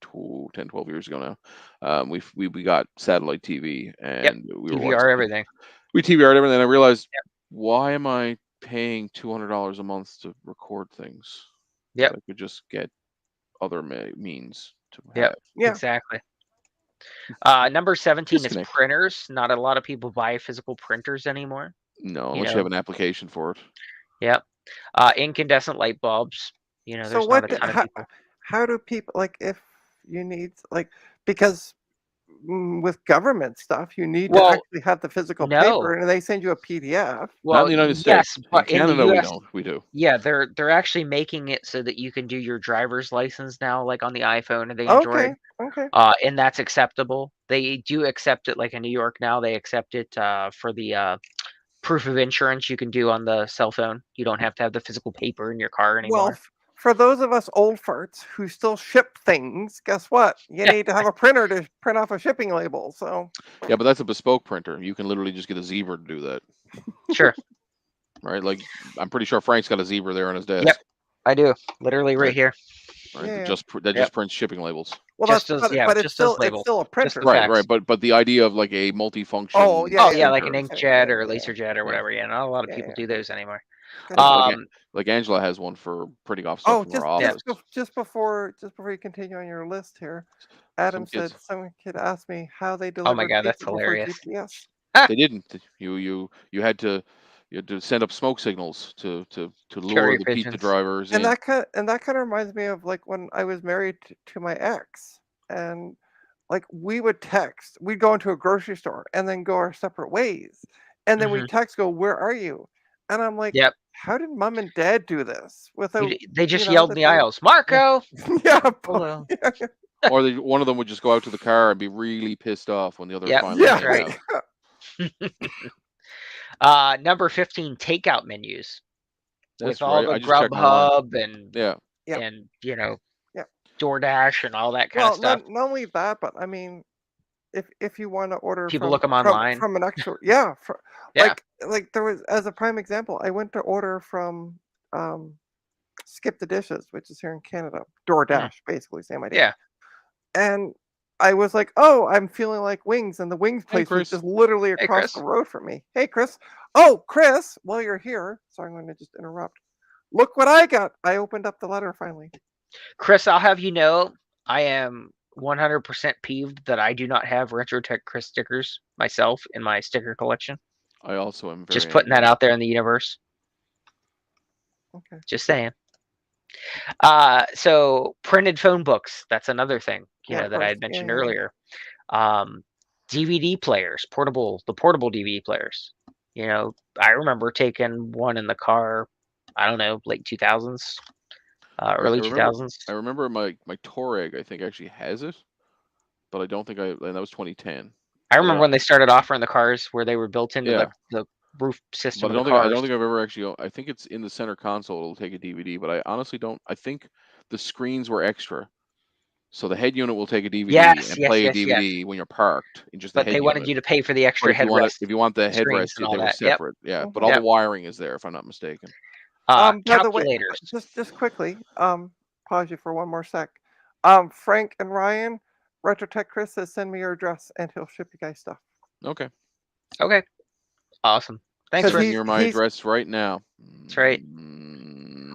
10, 12 years ago now. We got satellite TV Yep. and we were DVR watching. everything. We TVR'd everything, and I realized Yep. why am I paying $200 a month to record things that Yep. I could just get other means to Yep. have? Yeah. Exactly. Number 17 is Disconnect. printers. Not a lot of people buy physical printers anymore. No, You unless you have know. an application for it. Yep. Incandescent light bulbs. So There's not a what? ton of people. How do people like if you need like because with government stuff you need to Well, actually have the physical no. paper and they send you a PDF. Not in Well, the United States. yes, In but in the Canada, we US, don't. We do. yeah, they're actually making it so that you can do your driver's license now, like on the iPhone or the Android, Okay. Okay. and that's acceptable. They do accept it, like in New York now. They accept it for the proof of insurance you can do on the cell phone. You don't have to have the physical paper in your car Well, anymore. For those of us old farts who still ship things, guess what? You need to have a printer to print off a shipping label. So Yeah, but that's a bespoke printer. You can literally just get a Zebra to do that, Sure. right? Like I'm pretty sure Frank's got a Zebra there on his desk. Yep. I do. Literally right Right. here. Right. Yeah. That Yep. just prints shipping labels. well, Just that's does, yeah, but just does it's labels. still a Just the printer. Right, text. right. But the idea of like a multifunction. Oh, yeah, Oh yeah, like an printer, inkjet or yeah. laserjet or whatever. Yeah, not a lot of people Yeah. do those anymore. Good Yeah, enough. like Angela has one for printing off stuff Oh, from her office. just before you continue on your list here, Adam Some kids, said some kid asked me how they Oh my delivered God, that's pizza before hilarious. GPS. they didn't. You had to send up smoke signals to lure Carrier the pizza pigeons. drivers And in. that kind of reminds me of like when I was married to my ex, and like we would text, we'd go into a grocery store and then go our separate ways, and then we Mhm. text, go, "Where are you?" And I'm like, Yep. how did mom and dad do this without They just yelled in the the aisles, Marco. yeah, Hello. yeah, Or one of them would just go out to the car and be really pissed off when the other Yep, finally that's came right. out. Number 15, takeout menus with That's all right. the I just checked my line. Grubhub Yeah. yeah, and yeah. DoorDash and all that kind of Well, stuff. not only that, but I mean, if you want to order People look them online. from an actual yeah, Yeah. like there was, as a prime example, I went to order from um Skip the Dishes, which is here in Canada, Mm, DoorDash, basically same idea. yeah. And I was like, oh, I'm feeling like wings, and the wings Hey, place was Chris. just literally Hey, across the Chris. road from me. Hey, Chris. Oh, Chris, while you're here, so I'm going to just interrupt. Look what I got. I opened up the letter finally. Chris, I'll have you know, I am 100% peeved that I do not have RetroTech Chris stickers myself in my sticker collection. I also am very Just putting that angry. out there in the universe. Okay. Just saying. So printed phone books, that's another thing, Yeah, of that I course. had Yeah, mentioned yeah, yeah. earlier. DVD players, the portable DVD players. I remember taking one in the car, I don't know, late 2000s, early 2000s. I remember my Touareg, I think, actually has it, but I don't think and that was 2010. I But remember when they started offering the cars where they were built into yeah, the roof system but of the I cars. don't think I've ever actually. I think it's in the center console. It'll take a DVD, but I honestly don't. I think the screens were extra, so the head unit will take a DVD Yes, and yes, play a yes, yes. DVD when you're parked in just the But head they wanted unit. you to pay for the But extra headrest if you want the screens headrest, and all they were that. Yep. separate. Yeah, but Mhm. all the Yep. wiring is there, if I'm not mistaken. By the way, Calculators. just quickly, pause you for one more sec. Frank and Ryan, RetroTech Chris says send me your address and he'll ship you guys stuff. Okay, Okay. Awesome. Thanks, Because sending Rick. you my address right now. That's right.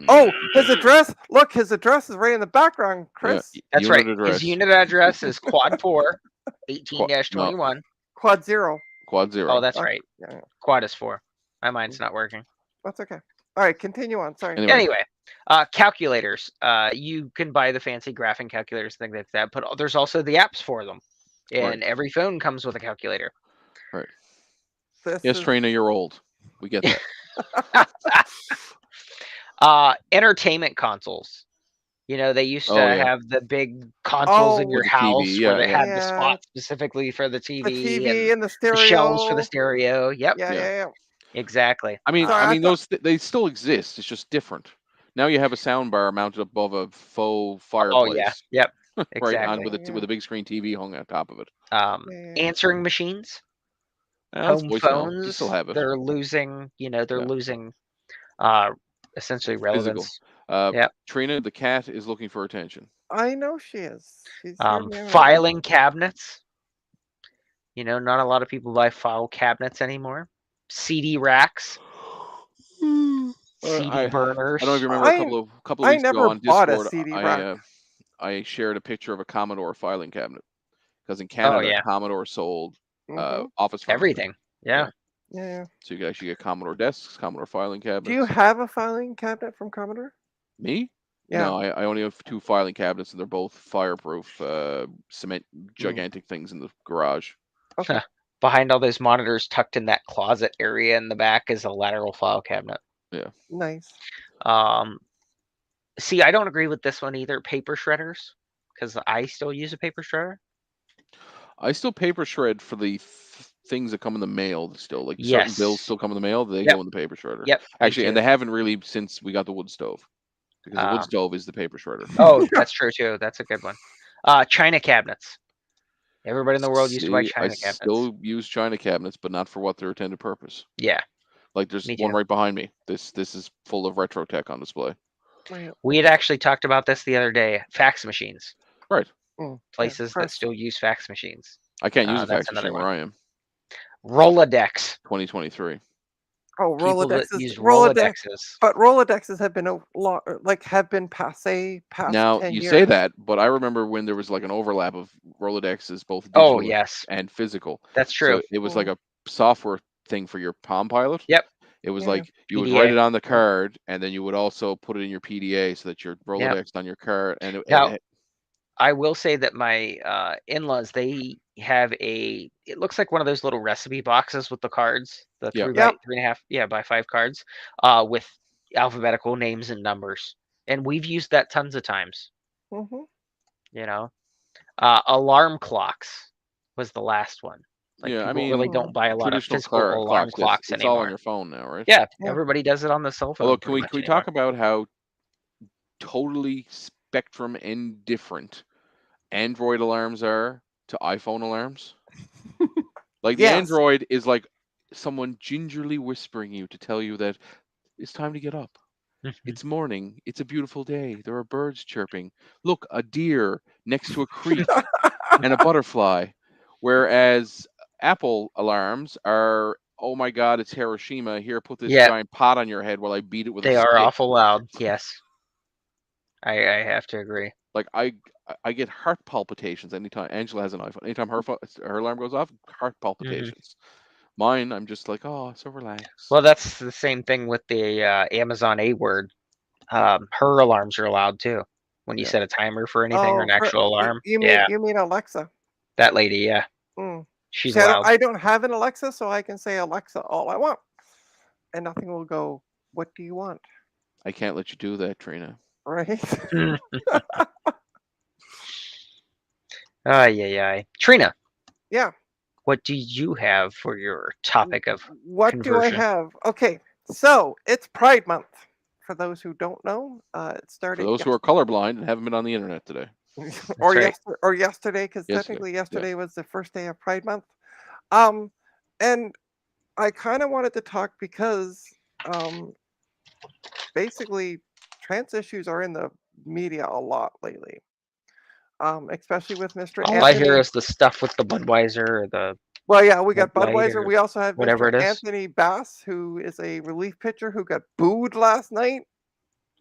oh, his address. Look, his address is right in the background, Yeah, Chris. That's unit right. His address. unit address is quad 4, No, 18-21. Quad 0. quad Oh, 0. that's Okay. right. Yeah, Quad is 4. My mind's not working. that's okay. All right, continue on. Sorry. Anyway, calculators. You can buy the fancy graphing calculators, things like that, but there's also the apps for them. And every phone comes with a calculator. Right. This Yes, is Trina, you're old. We get that. Entertainment consoles. They used to Oh yeah, have the big consoles in your with the TV. house where Yeah, they yeah, had the yeah, spot specifically for the the TV TV and and the the shelves for the stereo. stereo. Yep, Yeah, yeah. yeah, yeah. exactly. Sorry, I thought. Those they still exist. It's just different. Now you have a sound bar mounted above a faux Oh yeah, fireplace, yep, right, on exactly. Yeah, with a big screen TV hung on top of it. yeah. Answering machines, That's home voicemail. You still phones, have it. they're losing, Yeah, uh, essentially physical. relevance. Yep. Trina, the cat is looking for attention. I know she is. She's here me out. Filing cabinets. Not a lot of people buy file cabinets anymore. CD racks, CD I burners. don't know if you remember I a couple of I weeks ago never on bought a Discord. CD rack. I shared a picture of a Commodore filing cabinet because in Oh Canada yeah, Commodore sold Mm-hmm. office furniture. everything. Yeah. Yeah. So you could actually get Commodore desks, Commodore filing Do you cabinets. have a filing cabinet from Commodore? Me? Yeah. No, I only have 2 filing cabinets, and they're both fireproof, cement Mm. gigantic things in the garage. Okay. Behind all those monitors, tucked in that closet area in the back, is a lateral file cabinet. Yeah. Nice. See, I don't agree with this one either. Paper shredders, because I still use a paper shredder. I still paper shred for the things that come in the mail still. Like certain bills Yes. still come in the mail, they Yep. go in the paper shredder. Yep. Me Actually, and too. they haven't really since we got the wood stove. because a wood stove is the paper shredder. Oh, that's true too. That's a good one. China cabinets. Everybody in the world used to buy See, I China cabinets. still use China cabinets, but not for what their intended purpose. Yeah, Like there's me one too. right behind me. This is full of retro tech on display. We had actually talked about this the other day. Fax machines. Right. Places that still use fax machines. I can't use a That's fax another machine where one. I am. Rolodex. 2023. Oh, People that Rolodexes. use Rolodex. Rolodexes. But Rolodexes have been have been passé past Now 10 you years. say that, but I remember when there was like an overlap of Rolodexes, both Oh digital yes, and physical. that's true. So it was like a software thing for your Palm Pilot. Yep. It was Yeah. like you would PDA. write it on the card, and then you would also put it in your PDA so that your Rolodex on your card. And Now, I will say that my in-laws, they have it looks like one of those little recipe boxes with the cards, the Yep. 3 by 5 cards, with alphabetical names and numbers. And we've used that tons of times. Mhm. You know, alarm clocks was the last one. Like Yeah, I people really mean, don't buy a lot of traditional physical alarm clocks, yes, clocks it's all on anymore. your phone now, right? Yeah, Yeah. everybody does it on the cell phone Although, pretty can much we anymore. talk about how totally spectrum indifferent Android alarms are to iPhone alarms? Like the Yes. Android is like someone gingerly whispering you to tell you that it's time to get up. It's morning. It's a beautiful day. There are birds chirping. Look, a deer next to a creek and a butterfly. Whereas Apple alarms are, oh my God, it's Hiroshima. Here, put this Yeah, giant pot on your head while I beat it with a they are stick. awful loud. Yes, I have to agree. Like I get heart palpitations anytime Angela has an iPhone. Anytime her alarm goes off, heart palpitations. Mine, I'm just like, oh, so relaxed. Well, that's the same thing with the Amazon A word. Her alarms are loud too. When you Yeah. set a timer for anything or an actual alarm. You Yeah, mean Alexa? that lady. Yeah, Mm. she's See, loud. I don't have an Alexa, so I can say Alexa all I want, and nothing will go. What do you want? I can't let you do that, Trina. Right? Ay. Trina, Yeah. what do you have for your topic of What do I conversion? have? Okay, so it's Pride Month. For those who don't know, it For started those who are colorblind and haven't been on the internet today. or right. yesterday, because Yesterday. technically Yeah. yesterday was the first day of Pride Month. Um, and I kind of wanted to talk because um, basically trans issues are in the media a lot lately. Especially with Mr. All I hear Anthony. is the stuff with the Budweiser or the Well, yeah, we Bud got Light Budweiser. or We also have whatever Mr. it is. Anthony Bass, who is a relief pitcher who got booed last night.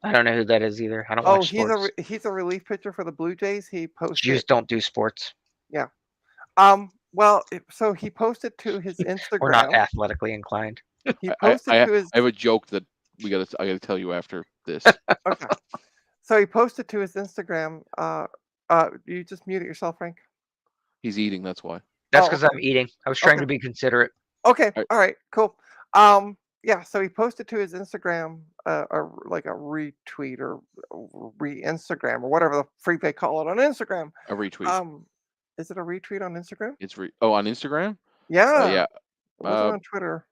I don't know who that is either. I don't Oh, watch sports. he's a relief pitcher for the Blue Jays. He posted. Jews don't do sports. Yeah. Well, so he posted to his We're not Instagram. athletically inclined. He I posted to his. have a joke that I gotta tell you after this. Okay. So he posted to his Instagram. You just muted yourself, Frank. He's eating, that's why. That's Oh, because okay. I'm eating. I was trying Okay. to be considerate. Okay. Alright. All right. Cool. Yeah. So he posted to his Instagram, like a retweet or re-Instagram or whatever the freak they call it on Instagram. A retweet. Is it a retweet on Instagram? It's on Instagram? Yeah. Yeah. It wasn't on Twitter.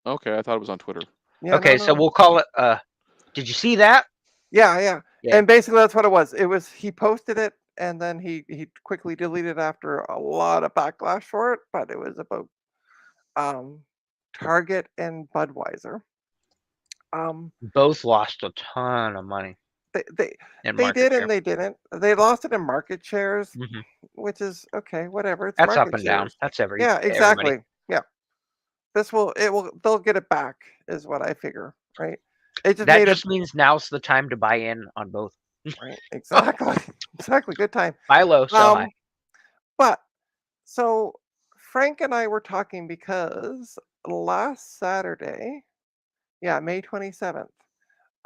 Okay, I thought it was on Twitter. Yeah. Okay, so we'll call it. Did you see that? Yeah. Yeah. And basically that's what it was. It was he posted it and then he quickly deleted after a lot of backlash for it, but it was about Target and Budweiser. Both lost a ton of money They in they market did share. and they didn't. They lost it in market shares, Mhm. which is okay, whatever. It's That's up market and down. shares. That's Yeah, everybody. exactly. Yeah. They'll get it back, is what I figure, right? It just That made it just means now's the time to buy in on both. right. Exactly. Exactly. Good time. Buy low, sell high. But so Frank and I were talking because last Saturday, yeah, May 27th,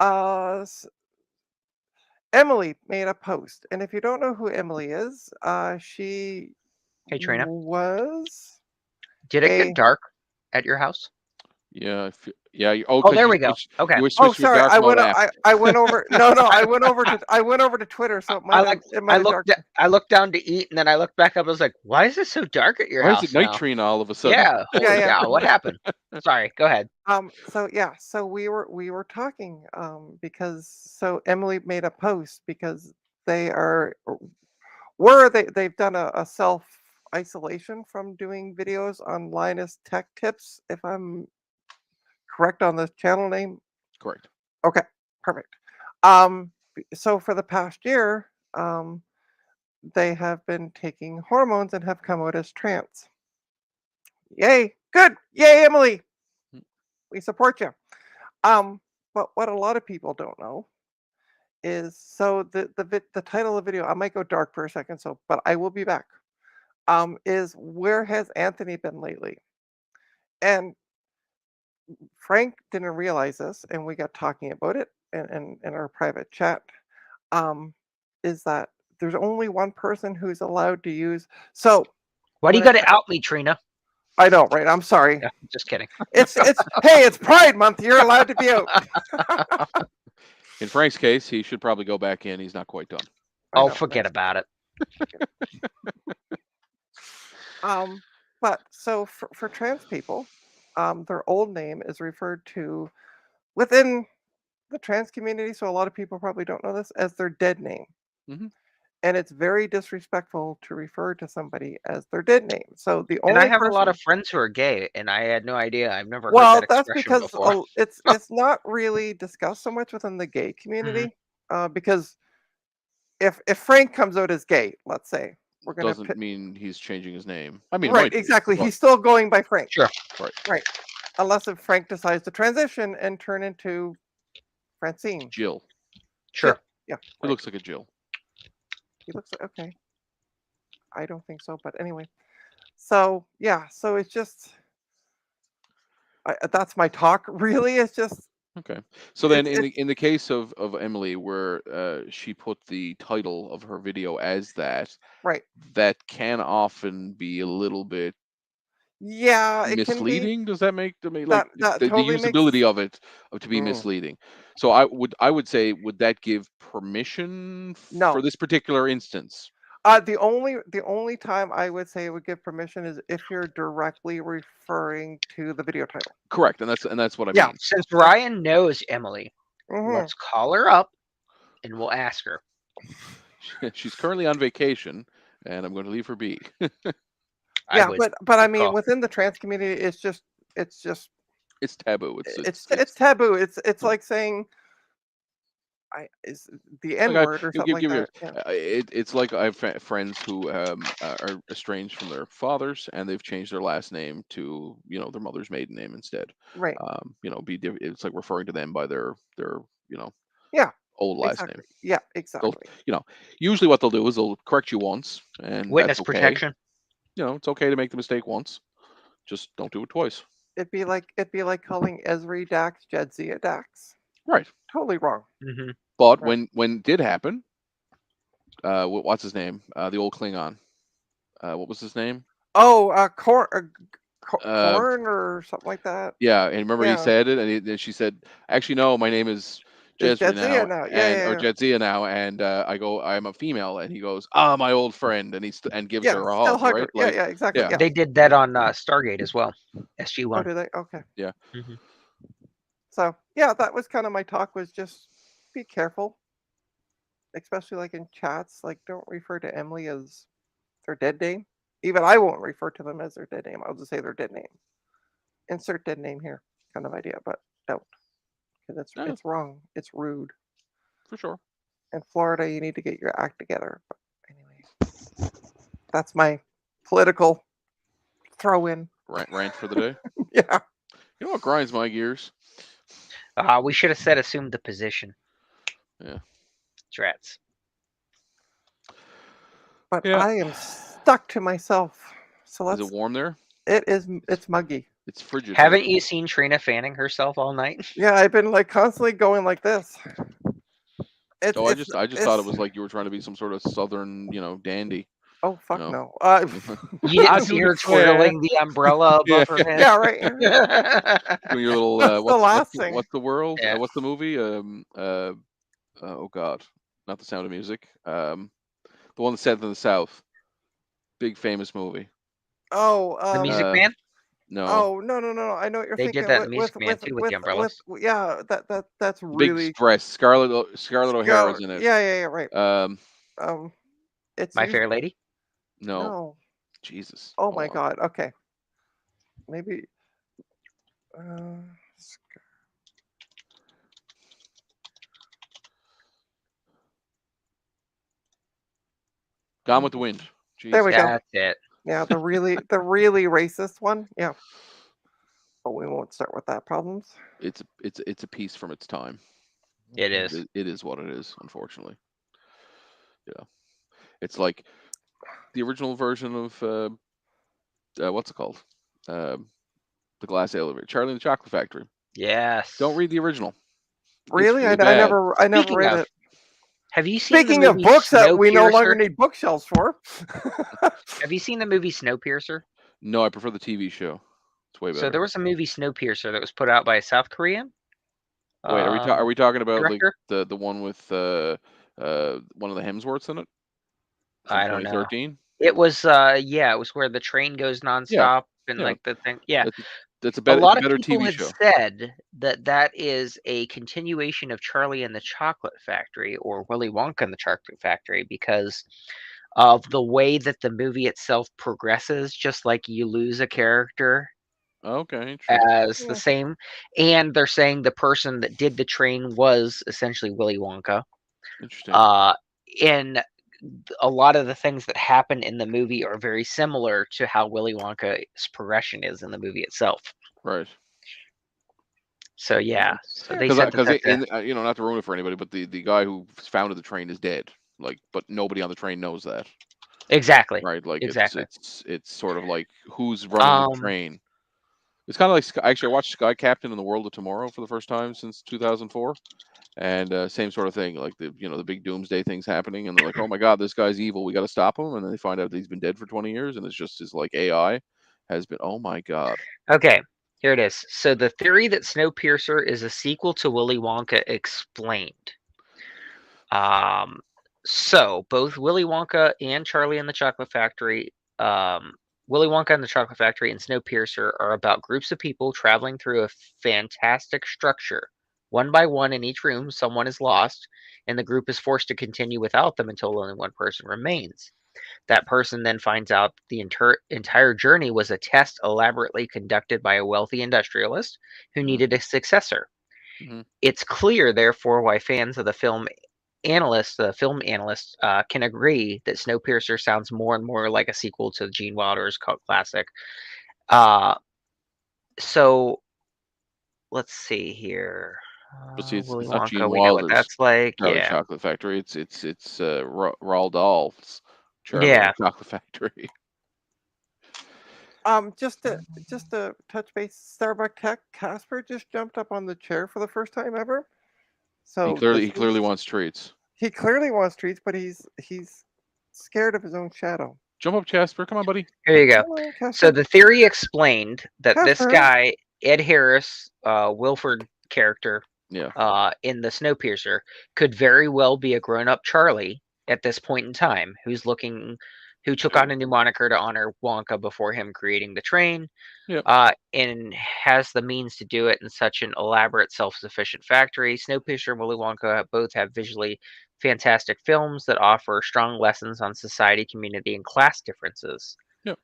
uh, Emily made a post. And if you don't know who Emily is, she Hey, Trina, was did it a get dark at your house? Yeah, yeah. Oh, Because there we go. Okay. you were Oh, switched to a sorry. dark mode app. I went over. No, no. I went over to Twitter, so I it might have dark. I looked down to eat, and then I looked back up. I was like, "Why is it so dark at your Why is it house night now?" train all of a sudden? Yeah. Yeah, Holy yeah. cow! What happened? Sorry. Go ahead. So yeah, so we were talking because so Emily made a post because they are they've done a self isolation from doing videos on Linus Tech Tips, if I'm correct on the channel name. Correct. Okay, perfect. So for the past year, they have been taking hormones and have come out as trans. Yay, good, yay, Emily, Mm. we support you. But what a lot of people don't know is so the title of the video. I might go dark for a second, so but I will be back. Is where has Anthony been lately? And Frank didn't realize this, and we got talking about it in our private chat. Um, is that there's only one person who's allowed to use. So Why do you when it, got to out me, Trina? I know, right? I'm sorry. Yeah, just kidding. It's hey, it's Pride Month. You're allowed to be out. In Frank's case, he should probably go back in. He's not quite done. I Oh, know, forget right? about it. But so for trans people, their old name is referred to within the trans community. So a lot of people probably don't know this as their dead name. Hmm. And it's very disrespectful to refer to somebody as their dead name. So the And I only have a lot person, of friends who are gay, and I had no idea. I've never heard that well, that's expression because before. it's not really discussed so much within the gay Mhm. community. Because if Frank comes out as gay, let's say we're gonna Doesn't mean he's changing his name. I mean, it right, might be, exactly. but He's still going by Frank, Sure. right. right? Unless if Frank decides to transition and turn into Francine. Jill. Jill. Sure. Yeah, He right. looks like a Jill. He looks like okay. I don't think so, but anyway. So yeah, so it's just that's my talk. Really, it's just Okay. So then, it's in the case of Emily, where she put the title of her video as that, right. that can often be a little bit Yeah, it can be misleading. Does that make to me like that the totally makes usability of it to be mm, misleading? So I would say, would that give permission for no. this particular instance? The only time I would say it would give permission is if you're directly referring to the video title. Correct, and that's what I Yeah. mean. Since Ryan knows Emily, Hmm. let's call her up and we'll ask her. She's currently on vacation, and I'm going to leave her be. I Yeah, would but I mean call. within the trans community, it's just It's taboo. it's taboo. It's Yeah. like saying I is the Like N word or something like give you, that. Yeah. it's like I have friends who are estranged from their fathers, and they've changed their last name to their mother's maiden name instead. Right. It's like referring to them by their you know Yeah. old last name. Exactly. Yeah. They'll Exactly. usually what they'll do is they'll correct you once, and that's Witness okay. protection. It's okay to make the mistake once. Just don't do it twice. It'd be like calling Esri Dax Jedzia Dax. Right. Totally wrong. Hmm. But Right. when it did happen, what's his name? The old Klingon. What was his name? Oh, Uh, corn or something like that. yeah, and remember he Yeah. said it, and she said, "Actually, no, my name is It's Jezri Jedzia now, now. Yeah, and yeah, or yeah. Jedzia now," and I go, "I'm a female," and he goes, "Ah, my old friend," and and gives Yeah, her a still hug, hug right? her. Yeah, Like, yeah, exactly. yeah, Yeah. They did that on Stargate as well. Oh, SG-1. do they? Okay. yeah, Hmm. So yeah, that was kind of my talk. Was just be careful, especially like in chats. Like, don't refer to Emily as their dead name. Even I won't refer to them as their dead name. I'll just say their dead name. Insert dead name here, kind of idea, but don't because yeah, it's wrong. It's rude. for sure. In Florida, you need to get your act together. But anyway, that's my political throw in. Rant for the day. Yeah. You know what grinds my gears? We should have said assume the position. Yeah, Drats. But yeah. I am stuck to myself. So Is it let's. warm there? It's muggy. It's frigid here. Haven't you seen Trina fanning herself all night? Yeah, I've been like constantly going like this. Oh, I just thought it It's was like you were trying to be some sort of southern, dandy. Oh fuck No. no. You didn't I see do her declare. twirling the umbrella Yeah, above her head? yeah, right. doing your little That's the last thing. what's the world? Yeah. What's the movie? Oh God, not The Sound of Music. The one that's set in the South. Big famous movie. Oh, The Music Uh, Man? no, oh no. I know what you're They did thinking. that in Music Man too with the umbrellas. Yeah. That's Big really Express. Scarlett go. O'Hara's in it. Yeah. Right. Um, Um, it's My used. Fair Lady? no, No. Jesus, Oh hold my on. God. Okay. Maybe. Uh, Gone with the Wind. there we Jesus, go. That's it. Yeah, the really racist one. Yeah. But we won't start with that problems. it's a piece from its time. It is. It is what it is, unfortunately. Yeah, it's like the original version of what's it called? Um, the Glass Elevator, Charlie and the Chocolate Factory. Don't Yes. read the original. It's Really? really bad. I never Speaking read of, it. have you seen the Speaking of movie books that we no longer Snowpiercer? need bookshelves for. Have you seen the movie Snowpiercer? No, I prefer the TV show. It's way So better. there was a movie Snowpiercer that was put out by a South Korean Wait, are we talking about like director. the one with one of the Hemsworths in it from I don't know. 2013? It was yeah, it was where the train goes Yeah, nonstop and yeah. like the thing. Yeah. That's that's A it's lot a of better people TV had show. said that that is a continuation of Charlie and the Chocolate Factory or Willy Wonka and the Chocolate Factory because of the way that the movie itself progresses, just like you lose a character Okay, interesting. as the Yeah. same. And they're saying the person that did the train was essentially Willy Wonka. Interesting. Uh, and a lot of the things that happen in the movie are very similar to how Willy Wonka's progression is in the movie itself. Right. So yeah, so they Sure. said that Because that's a in not to ruin it for anybody, but the guy who founded the train is dead. Like, but nobody on the train knows that. exactly, Right. Like exactly. it's sort of like who's running the Um, train. It's kind of like actually I watched Sky Captain in the World of Tomorrow for the first time since 2004. And same sort of thing, like the big doomsday things happening, and they're like, "Oh my God, this guy's evil. We got to stop him." And then they find out that he's been dead for 20 years, and it's just his like AI has been. Oh my God. okay, here it is. So the theory that Snowpiercer is a sequel to Willy Wonka explained. Um, so both Willy Wonka and Charlie and the Chocolate Factory, Willy Wonka and the Chocolate Factory and Snowpiercer are about groups of people traveling through a fantastic structure. One by one in each room, someone is lost, and the group is forced to continue without them until only one person remains. That person then finds out the entire journey was a test elaborately conducted by a wealthy industrialist who Hmm. needed a successor. Hmm. It's clear, therefore, why fans of the film analysts, can agree that Snowpiercer sounds more and more like a sequel to Gene Wilder's cult classic. Uh, so let's see here. But see, Willy it's not Gene Wonka, we know what Wilder's that's like. Charlie Yeah, Chocolate Factory. It's Roald Dahl's Charlie and yeah. the Chocolate Factory. Just to touch base, Starbuck Tech Casper just jumped up on the chair for the first time ever. So He clearly wants treats. he clearly wants treats, but he's scared of his own shadow. Jump up, Jasper. Come on, buddy. Here you go. Come on, So Casper. the theory explained that this Casper. guy, Ed Harris, Wilford character, Yeah. in the Snowpiercer, could very well be a grown-up Charlie at this point in time, who took on a new moniker to honor Wonka before him creating the train, Yep. and has the means to do it in such an elaborate, self-sufficient factory. Snowpiercer and Willy Wonka both have visually fantastic films that offer strong lessons on society, community, and class differences. Yep.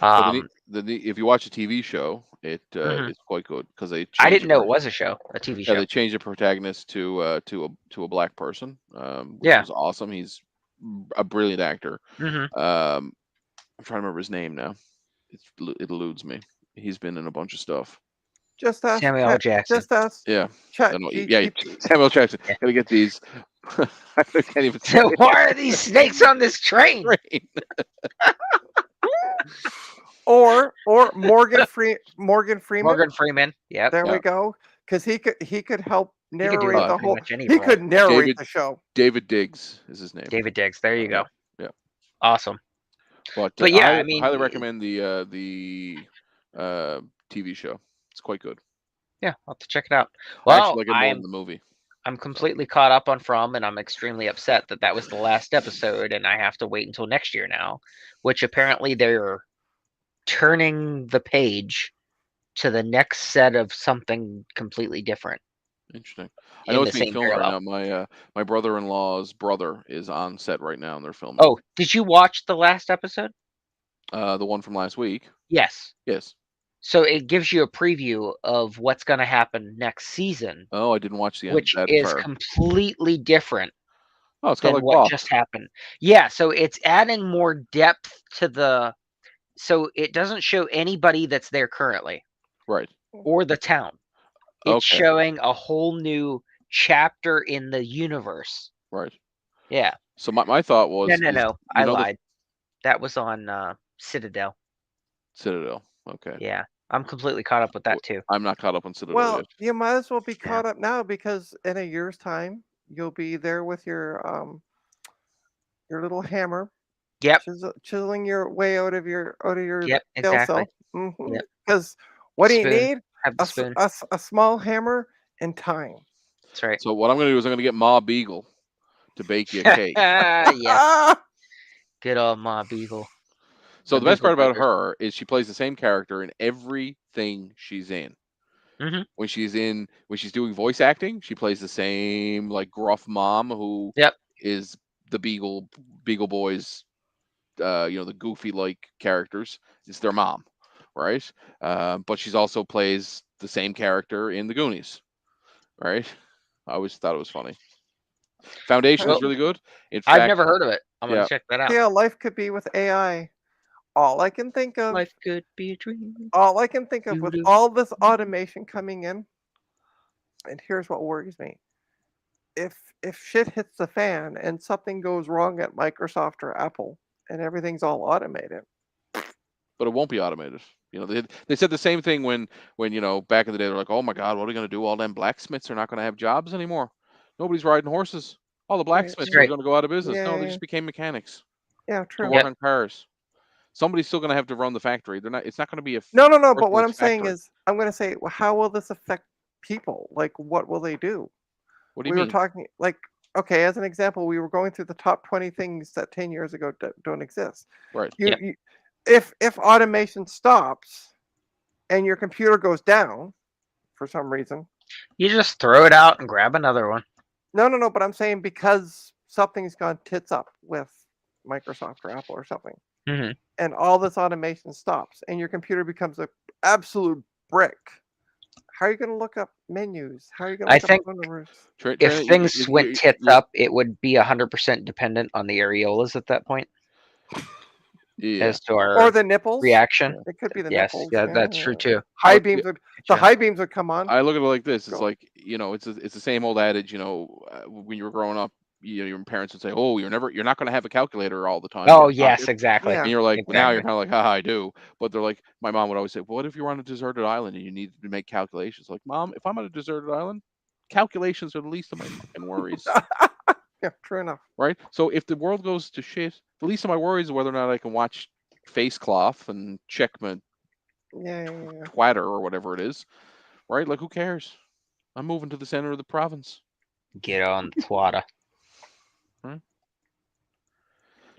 But Um, if you watch a TV show, mhm. it's quite good because they I change didn't know it was a show, a TV yeah, show. they changed the protagonist to a black person, which Yeah. was awesome. He's a brilliant actor. Hmm. I'm trying to remember his name now. It eludes me. He's been in a bunch of stuff. Just ask Samuel L. Jackson. just ask Yeah. Chat Yeah, GTP. Samuel Jackson. Yeah. Gotta get these. I can't even say So why are these snakes on this train? it. Or Morgan Freeman. Morgan Freeman. Yep. There Yeah. we go. Because he could help He could do narrate the pretty whole. much any He role. could narrate David the show. David Diggs is his name. David Diggs. There you go. Yeah. Awesome. But But yeah, I I mean, highly recommend the TV show. It's quite good. yeah, I'll have to check it out. I actually Well, like it more than the movie. I'm So completely caught up on From, and I'm extremely upset that that was the last episode, and I have to wait until next year now, which apparently they're turning the page to the next set of something completely different interesting. I know in it's the being same filmed right parallel. now. My brother-in-law's brother is on set right now, and they're filming Oh, did you watch the last episode? the one from last week. Yes. Yes. So it gives you a preview of what's going to happen next season, Oh, I didn't watch the end which that is far. completely different Oh, it's kind of than like what Lost. just happened. Yeah, so it's adding more depth to the. So it doesn't show anybody that's there currently Right. or the town. It's Okay. showing a whole new chapter in the universe. Right. Yeah. So my thought No, was no, is no. you I know the lied. That was on Citadel. Citadel. Okay. Yeah. I'm completely caught up with that too. I'm not caught up on Citadel Well, yet. you might as well be Yeah. caught up now because in a year's time you'll be there with your little hammer, Yep. chiseling your way out of your Yep. jail Exactly. cell. Mm-hmm. Yep. Because what do you Spoon. need? Have A, the s- spoon. a s- a small hammer and time. That's right. So what I'm going to do is I'm going to get Ma Beagle to bake you a cake. Yes. Ah! Good old Ma Beagle. So The the best Beagle part about Breakers. her is she plays the same character in everything she's in. Mm-hmm. When she's doing voice acting, she plays the same like gruff mom who Yep. is the Beagle Boys, the goofy like characters. It's their mom, right? But she's also plays the same character in the Goonies, right? I always thought it was funny. Foundation How- is Well, really good. In I've fact, never heard of it. I'm gonna yeah, check that See out. how life could be with AI. All I can think of, Life could be a dream. all I can think of with Doo-doo. all this automation coming in, and here's what worries me. If shit hits the fan and something goes wrong at Microsoft or Apple and everything's all automated. but it won't be automated. They said the same thing when back in the day they're like, oh my God, what are we gonna do? All them blacksmiths are not gonna have jobs anymore. Nobody's riding horses. All the Yeah, blacksmiths That's are right. going to go out of business. yeah, No, they yeah, just became mechanics yeah, to true work enough. Yep. on cars. Somebody's still going to have to run the factory. They're not. It's not going to be a No, no, no. But what frictionless I'm saying factory. is, I'm going to say, well, how will this affect people? Like, what will they do? What do you We were mean? talking, like, okay, as an example, we were going through the top 20 things that 10 years ago don't exist. Right. You, Yep. you, if automation stops and your computer goes down for some reason, You just throw it out and grab another one. no, no, no. But I'm saying because something's gone tits up with Microsoft or Apple or something, Mm-hmm. and all this automation stops, and your computer becomes a absolute brick. How are you going to look up menus? How are you going to I look up think phone numbers? if Trina, things went tits up, it would be 100% dependent on the areolas at that point yeah. as to Or our the nipples? reaction. It could be the Yes, nipples. yeah, Yeah, that's yeah. true too. High But beams would the Yeah. high beams would come on. I look at it like this. It's Go. like it's the same old adage. When you were growing up, your parents would say, "Oh, you're not going to have a calculator all the time in Oh, your yes, pocket." exactly. Yeah. And you're like, well, now you're Exactly. kind of like, haha, I do. But they're like, my mom would always say, what if you're on a deserted island and you need to make calculations? Like, Mom, if I'm on a deserted island, calculations are the least of my fucking worries, Yeah, true enough. right? So if the world goes to shit, the least of my worries is whether or not I can watch Face Cloth and check my Yeah, yeah, yeah. twatter or whatever it is, right? Like, who cares? I'm moving to the center of the province. Get on the twatter. Right?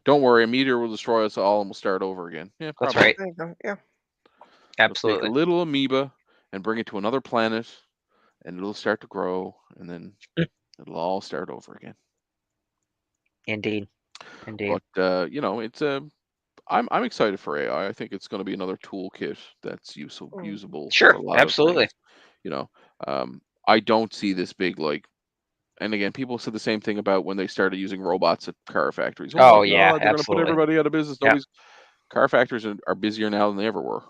Don't worry, a meteor will destroy us all and we'll start over again. Yeah, That's probably. right. There you go. Yeah. It'll take a Absolutely. little amoeba and bring it to another planet, and it'll start to grow, and then it'll all start over again. Indeed. Indeed. But it's I'm excited for AI. I think it's going to be another toolkit that's usable for Sure. a lot of Absolutely. things. You know, I don't see this big like. And again, people said the same thing about when they started using robots at car factories. Oh my Oh, yeah. God, they're going to put Absolutely. everybody out of business. Yeah. Car factories are busier now than they ever were.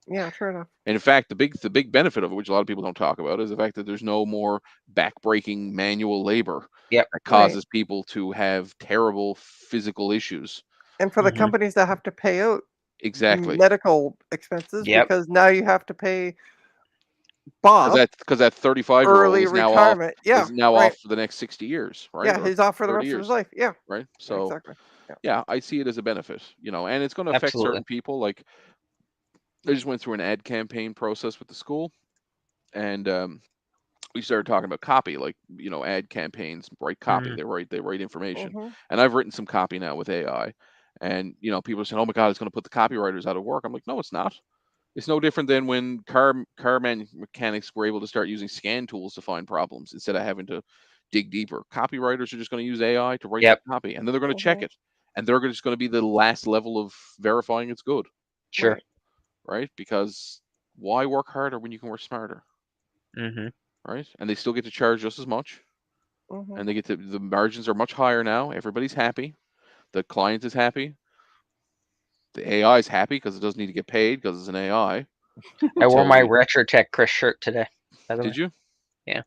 Yeah, true enough. And in fact, the big benefit of it, which a lot of people don't talk about, is the fact that there's no more backbreaking manual labor Yep. that Right. causes people to have terrible physical issues. And for the Mhm. companies that have to pay out Exactly. medical expenses, Yep. because now you have to pay Because Bob that 35-year-old early is now off retirement. Yeah, is now right. off for the next 60 years, right? Yeah, Or he's off for the 30 rest of his years, life. Yeah, right? So exactly. yeah, I see it as a benefit, and it's going to affect Absolutely. certain people. Like I just went through an ad campaign process with the school, and we started talking about copy, like ad campaigns write copy, Hmm. they write information, Mm-hmm. and I've written some copy now with AI, and people are saying, "Oh my God, it's going to put the copywriters out of work." I'm like, no, it's not. It's no different than when mechanics were able to start using scan tools to find problems instead of having to dig deeper. Copywriters are just going to use AI to write that Yep. copy, and then they're going to check Mm-hmm. it, and they're just going to be the last level of verifying it's good, Sure. Right. right? Because why work harder when you can work smarter, Hmm. right? And they still get to charge just as much, Mm-hmm. and the margins are much higher now. Everybody's happy. The client is happy. The AI is happy because it doesn't need to get paid because it's an AI I wore until my we Retro Tech Chris shirt today, by the way. did you Yeah.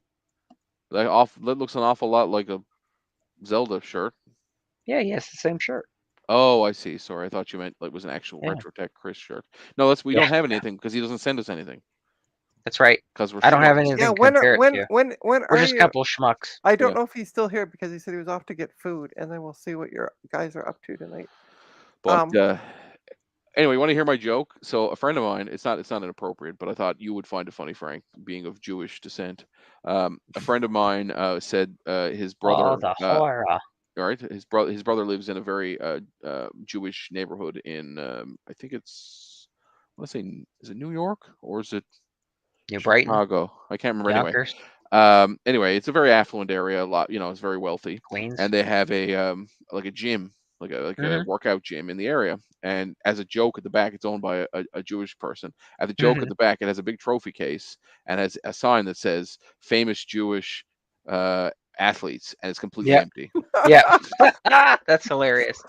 that looks an awful lot like a Zelda shirt. Yeah, yes, the same shirt. Oh, I see. Sorry, I thought you meant like it was an actual Yeah. RetroTech Chris shirt. No, we Yeah, don't have anything because he doesn't send us anything that's right. because we're I don't have schmucks. Yeah. anything to compare it to. When We're are just a you? couple of schmucks. I don't Yeah, know if he's still here because he said he was off to get food, and then we'll see what your guys are up to tonight. but Um. anyway, you want to hear my joke? So a friend of mine, it's not inappropriate, but I thought you would find it funny, Frank, being of Jewish descent. A friend of mine said his Oh, brother. the horror. All right, his brother lives in a very Jewish neighborhood in I think it's I want to say is it New York or is it New Brighton, Chicago? I can't remember anyway. Yonkers, Anyway, it's a very affluent area. A lot, it's very wealthy, Queens. and they have a like a gym, like a Hmm. workout gym in the area. And as a joke at the back, it's owned by a Jewish person. At the joke at Hmm. the back, it has a big trophy case and has a sign that says "Famous Jewish uh, Athletes," and it's completely Yep. empty. Yep. That's hilarious.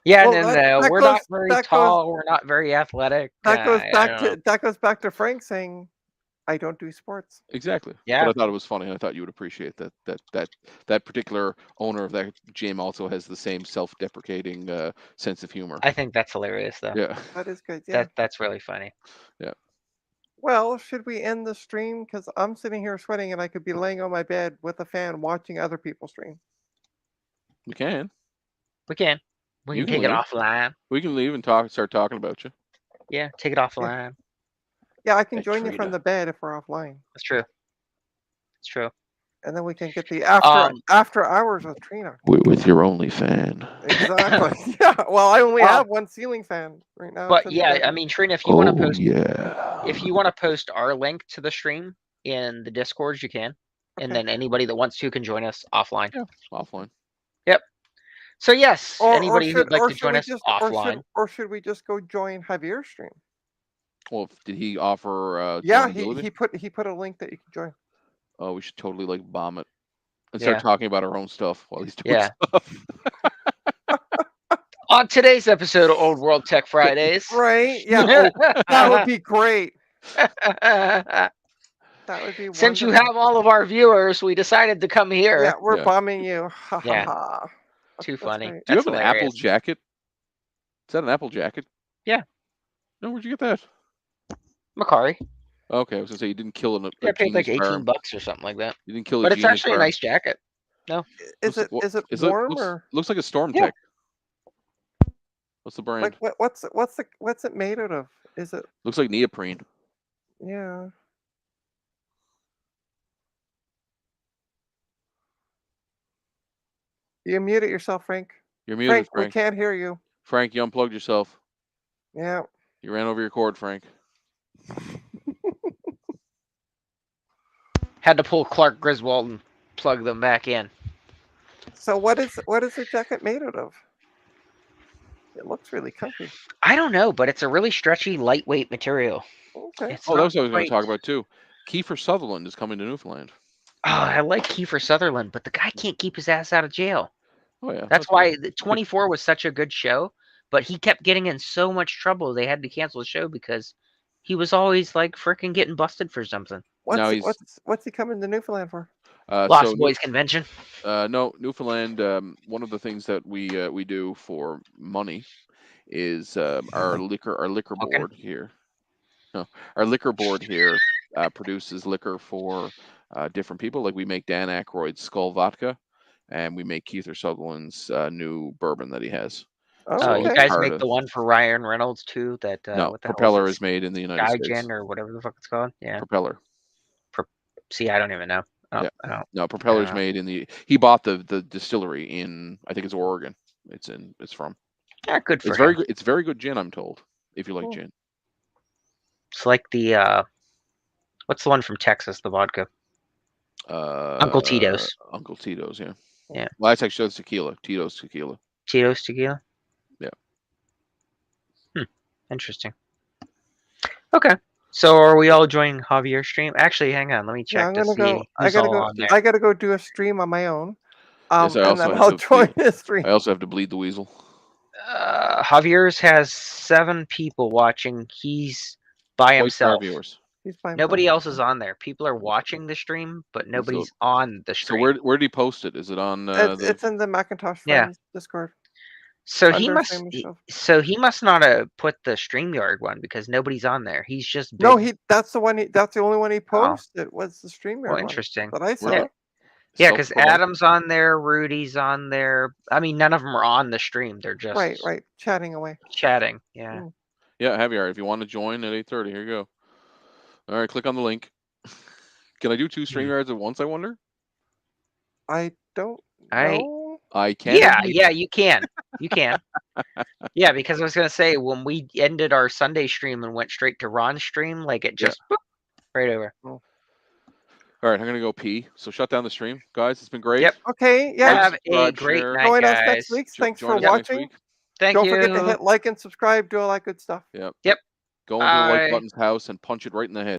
Yeah, and Well, then that we're goes not very that goes tall. We're not very athletic. that goes I back don't know. to that goes back to Frank saying, "I don't do sports." Exactly. But Yeah, I thought it was funny, and I thought you would appreciate that particular owner of that gym also has the same self-deprecating sense of humor. I think that's hilarious though. Yeah, That is good. Yeah. That's really funny. yeah. Well, should we end the stream? Because I'm sitting here sweating, and I could be laying on my bed with a fan watching other people stream. We can. We can. We You can can take it leave. offline. We can leave and start talking about you. Yeah, take it Yeah. offline. Yeah, I can Hey, join you from Trina. the bed if we're offline, That's true. It's true. and then we can get the Um, after hours with Trina. With your only fan. Exactly. Yeah. Well, I only um, have one ceiling fan right now. It's but in the yeah, I bedroom. mean, Trina, Oh if yeah. you want to post our link to the stream in the Discord, you can, and Okay. then anybody that wants to can join us offline. Yeah, offline. Yep. So yes, Or anybody should who'd like or to should join we us just offline. or should we just go join Javier's stream? Well, did he offer Yeah, joinability? he put a link that you can join. Oh, we should totally like bomb it and start Yeah, talking about our own stuff while he's doing yeah. stuff. On today's episode of Old World Tech Fridays. Right? Yeah. Oh, that would be great. That would be Since you wonderful. have all of our viewers, we decided to come Yeah, here. we're Yeah. bombing you. Ha ha Yeah, ha. too That's funny. great. Do you That's have an Apple hilarious. jacket? Is that an Apple jacket? Yeah, No, where'd you get that? Macari. Okay, I was gonna say you didn't kill Yeah, a I paid like genius 18 farm. bucks or something like that. You didn't kill a But it's genius actually a farm. nice jacket. No. Is it What is it is it? warm Looks or looks like a storm Yeah. tech. What's the like brand? what's it made out of? Is it Looks like neoprene. yeah. You muted yourself, Frank. You're muted, Frank, we Frank. can't hear you. Frank, you unplugged yourself. Yeah. You ran over your cord, Frank. Had to pull Clark Griswold and plug them back in. So what is the jacket made out of? It looks really comfy. I don't know, but it's a really stretchy, lightweight material. Okay. It's Oh, that not was what I was going to quite. talk about too. Kiefer Sutherland is coming to Newfoundland. Oh, I like Kiefer Sutherland, but the guy can't keep his ass out of jail. Oh yeah, That's that's good. why the 24 was such a good show, but he kept getting in so much trouble they had to cancel the show because he was always like freaking getting busted for something. Now he's What's he coming to Newfoundland for? so Lost Boys Convention. no Newfoundland. One of the things that we do for money is our liquor Okay. board here. No, our liquor board here produces liquor for different people. Like we make Dan Aykroyd's Skull Vodka, and we make Keith Sutherland's new bourbon that he has. Oh, So You okay. guys hard make to- the one for Ryan Reynolds too. That No, what the hell Propeller is is made in the it? United States. Skygen or whatever the fuck it's called. Yeah. Propeller. See, I don't even know. Oh, Yeah. I don't. No, Propeller's made in the. He bought the distillery in, I think it's Oregon. It's from. Yeah, good for It's him. very good. It's very good gin, I'm told. If you like Cool. gin. It's like the what's the one from Texas? The vodka. Uncle Tito's. Uncle Tito's, yeah. Yeah. Well, that's tequila. Tito's tequila. Tito's tequila. Yeah. Interesting. Okay. So are we all joining Javier's stream? Actually, hang on. Let me Yeah, check I'm to gonna see go. I who's gotta all go. on there. I gotta go do a stream on my own. Yes, I And also then have I'll to join bleed. the stream. I also have to bleed the weasel. Javier's has 7 people watching. He's by Twice our himself. viewers. He's by Nobody himself. else is on there. People are watching the stream, but nobody's So- on the So stream. where did he post it? Is it on It's in the Macintosh Yeah. Friends Discord. So he under must. Famous Shelf. So he must not have put the StreamYard one because nobody's on there. He's just big. No, that's the one. That's the only one he Oh. posted. Was the StreamYard Well, one interesting. that I saw? Yeah. Yeah, because self-promote? Adam's on there, Rudy's on there. I mean, none of them are on the stream. They're just Right, chatting away. chatting. Yeah. Mm. Yeah, Javier, if you want to join at 8:30, here you go. All right, click on the link. Can I do 2 StreamYards at once, I wonder? I don't know. I can. Yeah, indeed. yeah, you can. You can. Yeah, because I was gonna say when we ended our Sunday stream and went straight to Ron's stream, like it just boop, right over. All right, I'm gonna go pee. So shut down the stream, guys. It's been great. Yep. Okay, yeah. Have a subscribe, great share. night, Join us guys. next week. Thanks Join for us next watching. week. Thank Don't you. forget to hit like and subscribe. Do all that good stuff. Yep. Yep. Go into the white Bye. button's house and punch it right in the head.